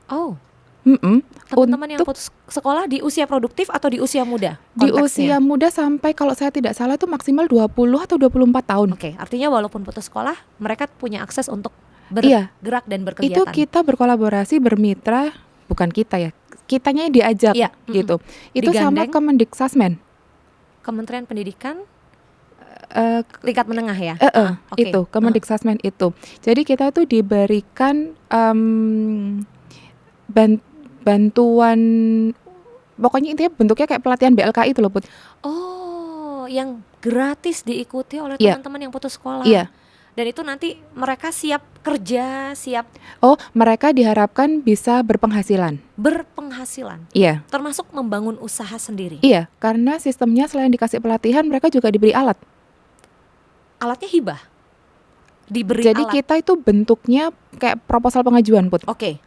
Oh, Mm-mm. teman-teman yang Untuk putus sekolah di usia produktif atau di usia muda? di konteksnya? usia muda sampai kalau saya tidak salah itu maksimal 20 atau 24 tahun. Oke, artinya walaupun putus sekolah, mereka punya akses untuk Iya. bergerak dan Itu berkegiatan. kita berkolaborasi, bermitra, bukan kita ya, kitanya yang diajak Iya, gitu. Itu sama Digandeng. Kemendikbudristek. Kementerian Pendidikan Eh, tingkat menengah ya? Oke. Itu Kemendikbudristek itu. Jadi kita tuh diberikan bantuan, pokoknya intinya bentuknya kayak pelatihan BLKI itu loh, Put. Oh, yang gratis diikuti oleh Iya. teman-teman yang putus sekolah. Iya. Dan itu nanti mereka siap kerja, siap Oh, mereka diharapkan bisa berpenghasilan. berpenghasilan, Iya. termasuk membangun usaha sendiri. Iya, karena sistemnya selain dikasih pelatihan, mereka juga diberi alat. Alatnya hibah, diberi Jadi alat. kita itu bentuknya kayak proposal pengajuan, Put. Oke,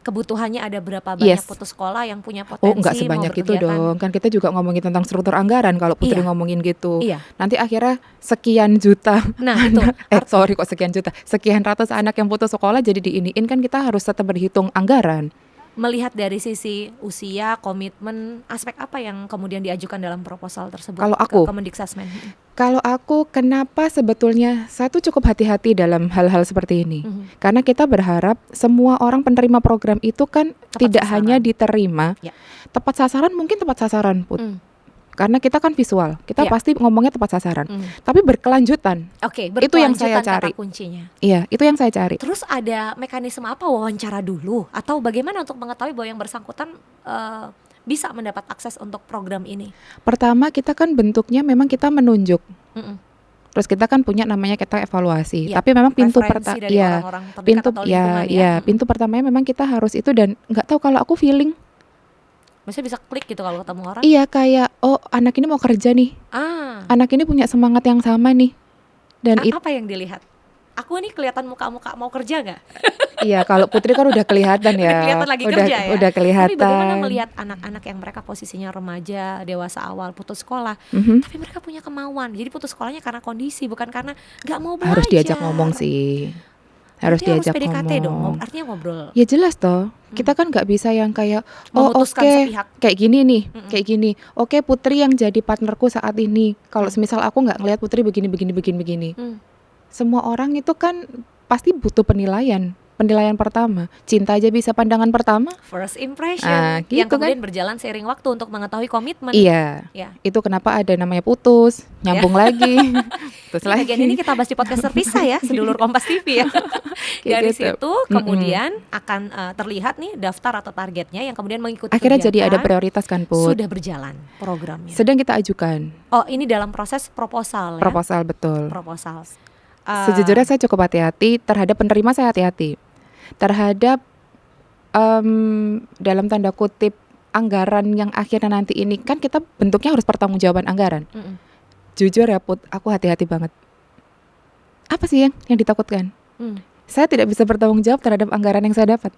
kebutuhannya ada berapa banyak Yes. putus sekolah yang punya potensi Oh, nggak mau sebanyak itu berkegiatan? dong. Kan kita juga ngomongin tentang struktur anggaran kalau Putri Iya. ngomongin gitu. Iya. Nanti akhirnya sekian juta Nah itu sorry kok sekian juta, sekian ratus anak yang putus sekolah jadi diiniin, kan kita harus tetap berhitung anggaran. melihat dari sisi usia, komitmen, aspek apa yang kemudian diajukan dalam proposal tersebut Kalau ke aku? Kemendikbudristek? Kalau aku, kenapa sebetulnya saya tuh cukup hati-hati dalam hal-hal seperti ini? Karena kita berharap semua orang penerima program itu kan Tepat tidak sasaran. hanya diterima Ya. tepat sasaran, mungkin tepat sasaran, Put. Karena kita kan visual, kita Ya. pasti ngomongnya tepat sasaran. Tapi berkelanjutan. Oke, Itu yang saya berkelanjutan kata cari. kuncinya. Iya, itu yang saya cari. Terus ada mekanisme apa, wawancara dulu atau bagaimana untuk mengetahui bahwa yang bersangkutan bisa mendapat akses untuk program ini? Pertama, kita kan bentuknya memang kita menunjuk. Mm-mm. Terus kita kan punya namanya kita evaluasi. Iya, Tapi memang pintu Referensi dari ya, orang-orang terdekat pintu atau lingkungan pintu pertamanya memang kita harus itu, dan nggak tahu kalau aku feeling. Maksudnya bisa klik gitu kalau ketemu orang. Iya, kayak oh anak ini mau kerja nih. Anak ini punya semangat yang sama nih. Dan Apa yang dilihat? Aku ini kelihatan muka-muka mau kerja nggak? iya, kalau Putri kan udah kelihatan ya. Kelihatan lagi udah, kerja ya. Udah kelihatan. Tapi bagaimana melihat anak-anak yang mereka posisinya remaja, dewasa awal, putus sekolah, Mhm. tapi mereka punya kemauan. Jadi putus sekolahnya karena kondisi, bukan karena nggak mau belajar. Harus diajak ngomong sih. Harus Berarti diajak PDKT dong, ngomong. artinya ngobrol. Ya jelas toh. Kita kan nggak bisa yang kayak oh Memutuskan oke, sepihak. kayak gini nih, kayak gini. Oke, Putri yang jadi partnerku saat ini. Kalau semisal aku nggak ngelihat Putri begini. Semua orang itu kan pasti butuh penilaian. Penilaian pertama, cinta aja bisa pandangan pertama. First impression, Gitu yang kemudian kan. berjalan seiring waktu untuk mengetahui komitmen. Iya. Ya. Itu kenapa ada namanya putus, nyambung lagi. Terus Di bagian ini kita bahas di podcast terpisah ya, sedulur Kompas TV ya. Kayak Dari gitu. situ kemudian akan terlihat nih daftar atau targetnya yang kemudian mengikuti Akhirnya jadi ada kegiatan. prioritas kan, Put. Sudah berjalan programnya. Sedang kita ajukan Oh, ini dalam proses proposal ya. proposal, betul. Proposal. Sejujurnya saya cukup hati-hati terhadap penerima, saya hati-hati terhadap dalam tanda kutip anggaran yang akhirnya nanti ini kan kita bentuknya harus pertanggungjawaban anggaran. Jujur ya Put, aku hati-hati banget. Apa sih yang ditakutkan? Saya tidak bisa bertanggung jawab terhadap anggaran yang saya dapat.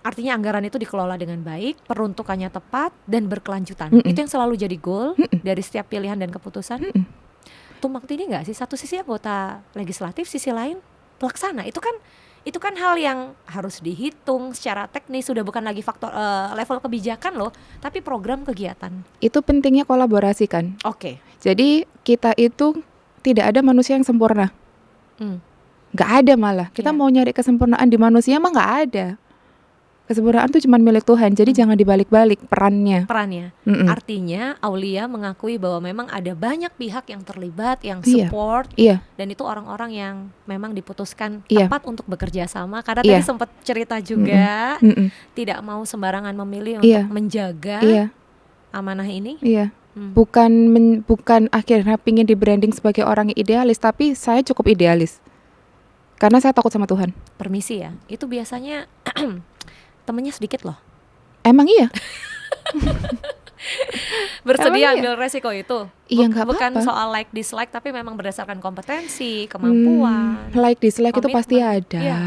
Artinya anggaran itu dikelola dengan baik, peruntukannya tepat dan berkelanjutan. Itu yang selalu jadi goal dari setiap pilihan dan keputusan. Tumpang tindih nggak sih? Satu sisi anggota legislatif, sisi lain pelaksana. Itu kan hal yang harus dihitung secara teknis, sudah bukan lagi faktor level kebijakan loh, tapi program kegiatan. Itu pentingnya kolaborasi kan. Oke. Jadi kita itu tidak ada manusia yang sempurna. Nggak ada malah. Kita mau nyari kesempurnaan di manusia mah nggak ada. Kesempurnaan itu cuma milik Tuhan. Jadi jangan dibalik-balik perannya. Artinya Aulia mengakui bahwa memang ada banyak pihak yang terlibat, yang Iya. support. Iya. Dan itu orang-orang yang memang diputuskan Iya. tepat untuk bekerja sama. Karena Iya. tadi sempat cerita juga tidak mau sembarangan memilih untuk Iya. menjaga Iya. amanah ini. Iya. Bukan akhirnya pingin di branding sebagai orang yang idealis, tapi saya cukup idealis. Karena saya takut sama Tuhan. Permisi ya, itu biasanya temennya sedikit loh. Emang iya? Bersedia Emang ambil resiko itu. Iya, nggak Bukan apa-apa. soal like dislike tapi memang berdasarkan kompetensi, kemampuan, Like dislike itu pasti komitmen. ada. Iya.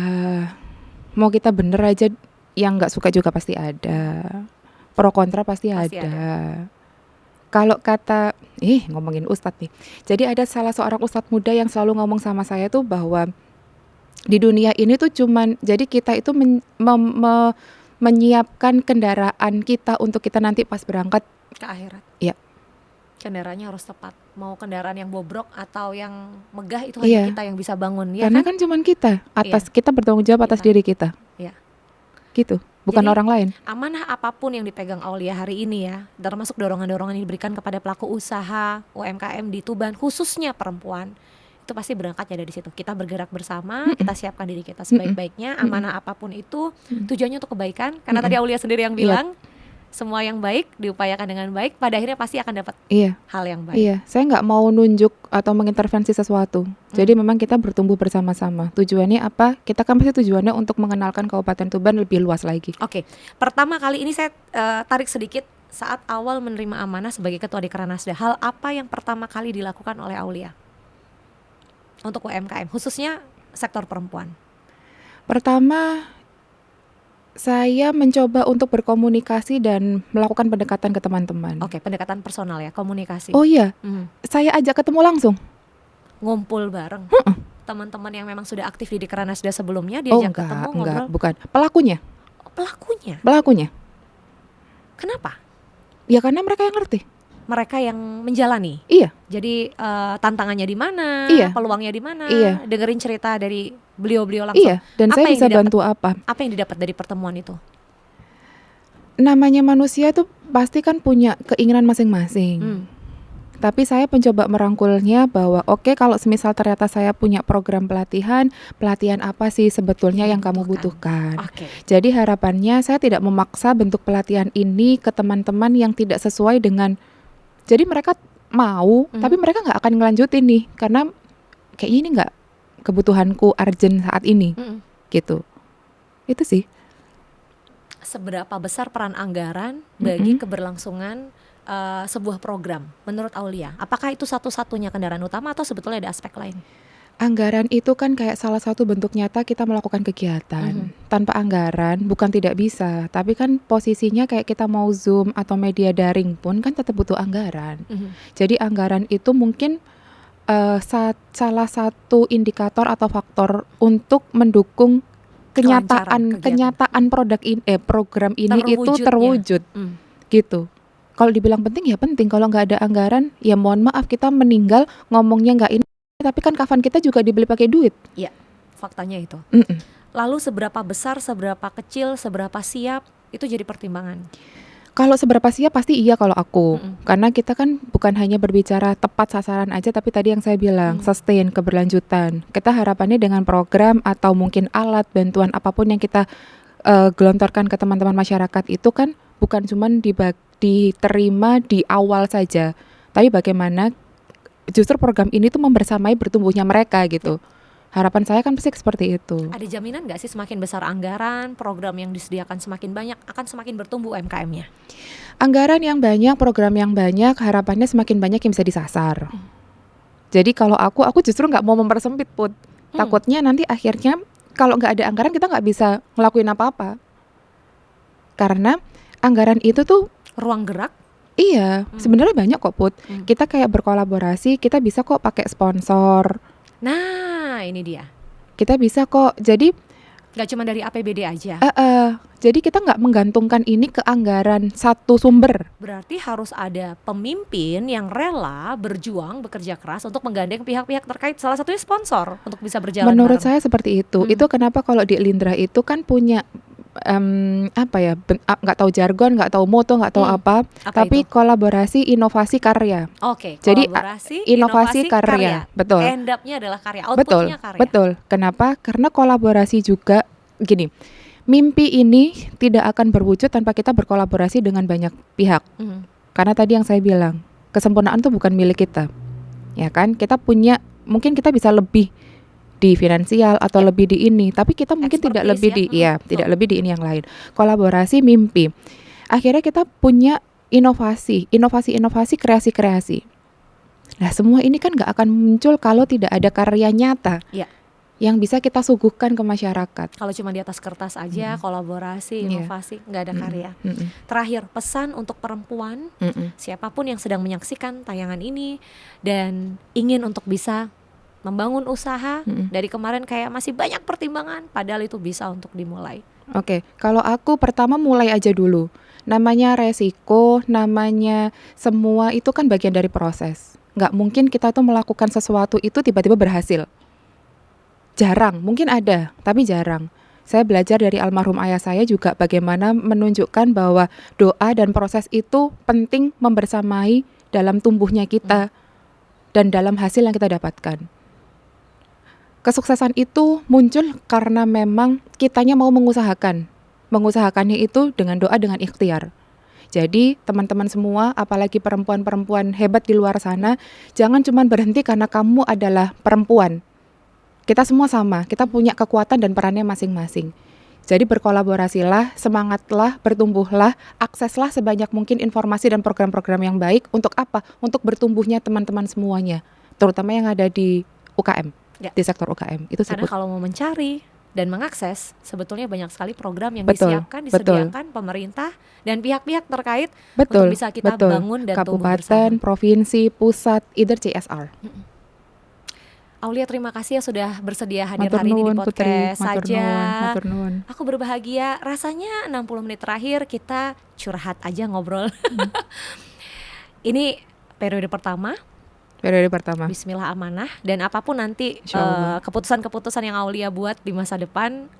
Mau kita bener aja, yang nggak suka juga pasti ada. Pro kontra pasti Pasti ada. Kalau kata, ngomongin ustadz nih. Jadi ada salah seorang ustadz muda yang selalu ngomong sama saya tuh bahwa di dunia ini tuh cuman, jadi kita itu menyiapkan kendaraan kita untuk kita nanti pas berangkat. Ke akhirat. Iya. Kendaraannya harus tepat. Mau kendaraan yang bobrok atau yang megah itu Iya. hanya kita yang bisa bangun, ya Karena kan? kan cuman kita, kita bertanggung jawab atas Iya. diri kita. Iya. Gitu, bukan Jadi, orang lain. amanah apapun yang dipegang Aulia hari ini ya, termasuk dorongan-dorongan yang diberikan kepada pelaku usaha UMKM di Tuban, khususnya perempuan, itu pasti berangkatnya dari situ. Kita bergerak bersama, kita siapkan diri kita sebaik-baiknya. Amanah apapun itu tujuannya untuk kebaikan. Karena tadi Aulia sendiri yang bilang, semua yang baik diupayakan dengan baik, pada akhirnya pasti akan dapat Iya. hal yang baik. Iya, saya nggak mau nunjuk atau mengintervensi sesuatu. Jadi memang kita bertumbuh bersama-sama. Tujuannya apa? Kita kan pasti tujuannya untuk mengenalkan Kabupaten Tuban lebih luas lagi. Oke, pertama kali ini saya tarik sedikit saat awal menerima amanah sebagai Ketua Dekranasda. Hal apa yang pertama kali dilakukan oleh Aulia untuk UMKM, khususnya sektor perempuan? Pertama, saya mencoba untuk berkomunikasi dan melakukan pendekatan ke teman-teman. Oke, pendekatan personal ya, komunikasi. Oh iya, Mhm. saya ajak ketemu langsung. Ngumpul bareng. Teman-teman yang memang sudah aktif di Dekranasda sebelumnya Oh diajak ketemu enggak, ngobrol. bukan. Pelakunya, Oh, pelakunya. Kenapa? ya karena mereka yang ngerti. Mereka yang menjalani. Iya, Jadi tantangannya di mana, Iya. peluangnya di mana, Iya. dengerin cerita dari beliau-beliau langsung. iya. Dan Apa saya yang bisa didapat? bantu apa? Apa yang didapat dari pertemuan itu? Namanya manusia tuh pasti kan punya keinginan masing-masing. Tapi saya mencoba merangkulnya bahwa oke, kalau semisal ternyata saya punya program pelatihan apa sih sebetulnya yang kamu butuhkan. Oke. Jadi harapannya saya tidak memaksa bentuk pelatihan ini ke teman-teman yang tidak sesuai dengan. Jadi mereka mau, tapi mereka nggak akan ngelanjutin nih karena kayaknya ini nggak kebutuhanku urgent saat ini, gitu. Itu sih. Seberapa besar peran anggaran bagi keberlangsungan sebuah program menurut Aulia? Apakah itu satu-satunya kendaraan utama atau sebetulnya ada aspek lain? Anggaran itu kan kayak salah satu bentuk nyata kita melakukan kegiatan. Tanpa anggaran bukan tidak bisa, tapi kan posisinya kayak kita mau Zoom atau media daring pun kan tetap butuh anggaran. Jadi anggaran itu mungkin salah satu indikator atau faktor untuk mendukung Kelancaran kegiatan. kenyataan program ini itu Terwujudnya. terwujud. Gitu. Kalau dibilang penting ya penting, kalau nggak ada anggaran ya mohon maaf kita meninggal ngomongnya nggak ini, tapi kan kafan kita juga dibeli pakai duit. Iya, faktanya itu. Mm-mm. Lalu seberapa besar, seberapa kecil, seberapa siap itu jadi pertimbangan. Kalau seberapa siap pasti iya kalau aku, karena kita kan bukan hanya berbicara tepat sasaran aja, tapi tadi yang saya bilang sustain, keberlanjutan. Kita harapannya dengan program atau mungkin alat bantuan apapun yang kita gelontorkan ke teman-teman masyarakat itu kan bukan cuma diterima di awal saja, tapi bagaimana justru program ini tuh membersamai bertumbuhnya mereka gitu. Harapan saya kan pasti seperti itu. Ada jaminan nggak sih semakin besar anggaran, program yang disediakan semakin banyak akan semakin bertumbuh UMKM-nya? Anggaran yang banyak, program yang banyak, harapannya semakin banyak yang bisa disasar. Jadi kalau aku justru nggak mau mempersempit, Put. Takutnya nanti akhirnya kalau nggak ada anggaran kita nggak bisa ngelakuin apa-apa. Karena anggaran itu tuh Ruang gerak? iya, sebenarnya banyak kok, Put. Kita kayak berkolaborasi, kita bisa kok pakai sponsor. Nah, ini dia. Kita bisa kok. Jadi Nggak cuma dari APBD aja. jadi kita nggak menggantungkan ini ke anggaran satu sumber. Berarti harus ada pemimpin yang rela berjuang, bekerja keras untuk menggandeng pihak-pihak terkait, salah satunya sponsor untuk bisa berjalan Menurut bareng. saya seperti itu. Itu kenapa kalau di Lindra itu kan punya nggak tahu jargon, nggak tahu moto, nggak tahu apa, Apa tapi itu? kolaborasi inovasi karya. Oke, Jadi, kolaborasi, inovasi karya. Betul. End up-nya adalah karya, Betul, output-nya karya. betul. Kenapa? Karena kolaborasi juga gini. Mimpi ini tidak akan berwujud tanpa kita berkolaborasi dengan banyak pihak. Karena tadi yang saya bilang, kesempurnaan itu bukan milik kita. Ya kan? Kita punya, mungkin kita bisa lebih di finansial atau lebih di ini, tapi kita mungkin tidak Expertise lebih ya. tidak lebih di ini yang lain. Kolaborasi mimpi. Akhirnya kita punya inovasi, kreasi-kreasi. Nah, semua ini kan nggak akan muncul kalau tidak ada karya nyata Iya. yang bisa kita suguhkan ke masyarakat. Kalau cuma di atas kertas aja, kolaborasi, Iya. inovasi, nggak ada karya. Mm-mm. Terakhir, pesan untuk perempuan, Mm-mm. siapapun yang sedang menyaksikan tayangan ini dan ingin untuk bisa membangun usaha, dari kemarin kayak masih banyak pertimbangan, padahal itu bisa untuk dimulai. Oke, kalau aku pertama mulai aja dulu. Namanya resiko, namanya semua itu kan bagian dari proses. Nggak mungkin kita tuh melakukan sesuatu itu tiba-tiba berhasil. Jarang, mungkin ada, tapi jarang. Saya belajar dari almarhum ayah saya juga bagaimana menunjukkan bahwa doa dan proses itu penting membersamai dalam tumbuhnya kita dan dalam hasil yang kita dapatkan. Kesuksesan itu muncul karena memang kitanya mau mengusahakan. Mengusahakannya itu dengan doa, dengan ikhtiar. Jadi teman-teman semua, apalagi perempuan-perempuan hebat di luar sana, jangan cuma berhenti karena kamu adalah perempuan. Kita semua sama, kita punya kekuatan dan perannya masing-masing. Jadi berkolaborasilah, semangatlah, bertumbuhlah, akseslah sebanyak mungkin informasi dan program-program yang baik. Untuk apa? Untuk bertumbuhnya teman-teman semuanya, terutama yang ada di UKM. Ya. Di sektor UKM itu Karena sebut. kalau mau mencari dan mengakses, sebetulnya banyak sekali program yang Betul, disiapkan, disediakan pemerintah dan pihak-pihak terkait Betul, untuk bisa kita betul. bangun dan tumbuh Kabupaten, bersama. provinsi, pusat, either CSR. Aulia, terima kasih ya sudah bersedia hadir Matur hari ini di nuwun, Putri. podcast Matur saja. nuwun, matur nuwun. Aku berbahagia, rasanya 60 menit terakhir kita curhat aja, ngobrol. Ini periode pertama, Periode pertama. Bismillah amanah, dan apapun nanti Insyaallah. keputusan-keputusan yang Aulia buat di masa depan,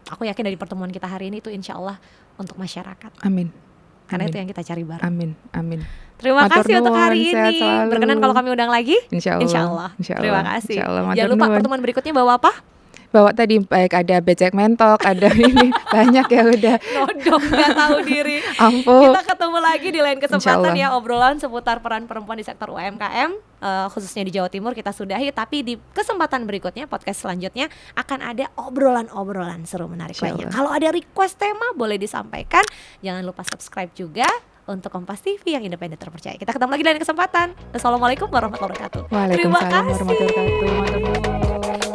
aku yakin dari pertemuan kita hari ini itu insya Allah untuk masyarakat, Amin. karena Amin. itu yang kita cari bareng. Amin. Amin. Terima Matur kasih untuk nuwun, hari sehat ini. selalu. Berkenan kalau kami undang lagi? Insya Allah. Insya Allah. Terima kasih. Insya Allah. Matur Jangan lupa nuwun. pertemuan berikutnya bawa apa? Bawa tadi baik ada becek mentok, ada ini banyak ya udah. Nodong, nggak tahu diri. Ampun. Kita ketemu lagi di lain kesempatan Insya ya, obrolan seputar peran perempuan di sektor UMKM, khususnya di Jawa Timur kita sudahi. Tapi di kesempatan berikutnya, podcast selanjutnya akan ada obrolan-obrolan seru menarik Insya lainnya. Allah. Kalau ada request tema boleh disampaikan. Jangan lupa subscribe juga untuk Kompas TV yang independen terpercaya. Kita ketemu lagi di lain kesempatan. Assalamualaikum warahmatullahi wabarakatuh. Terima Waalaikumsalam kasih. warahmatullahi wabarakatuh. Matur nuwun.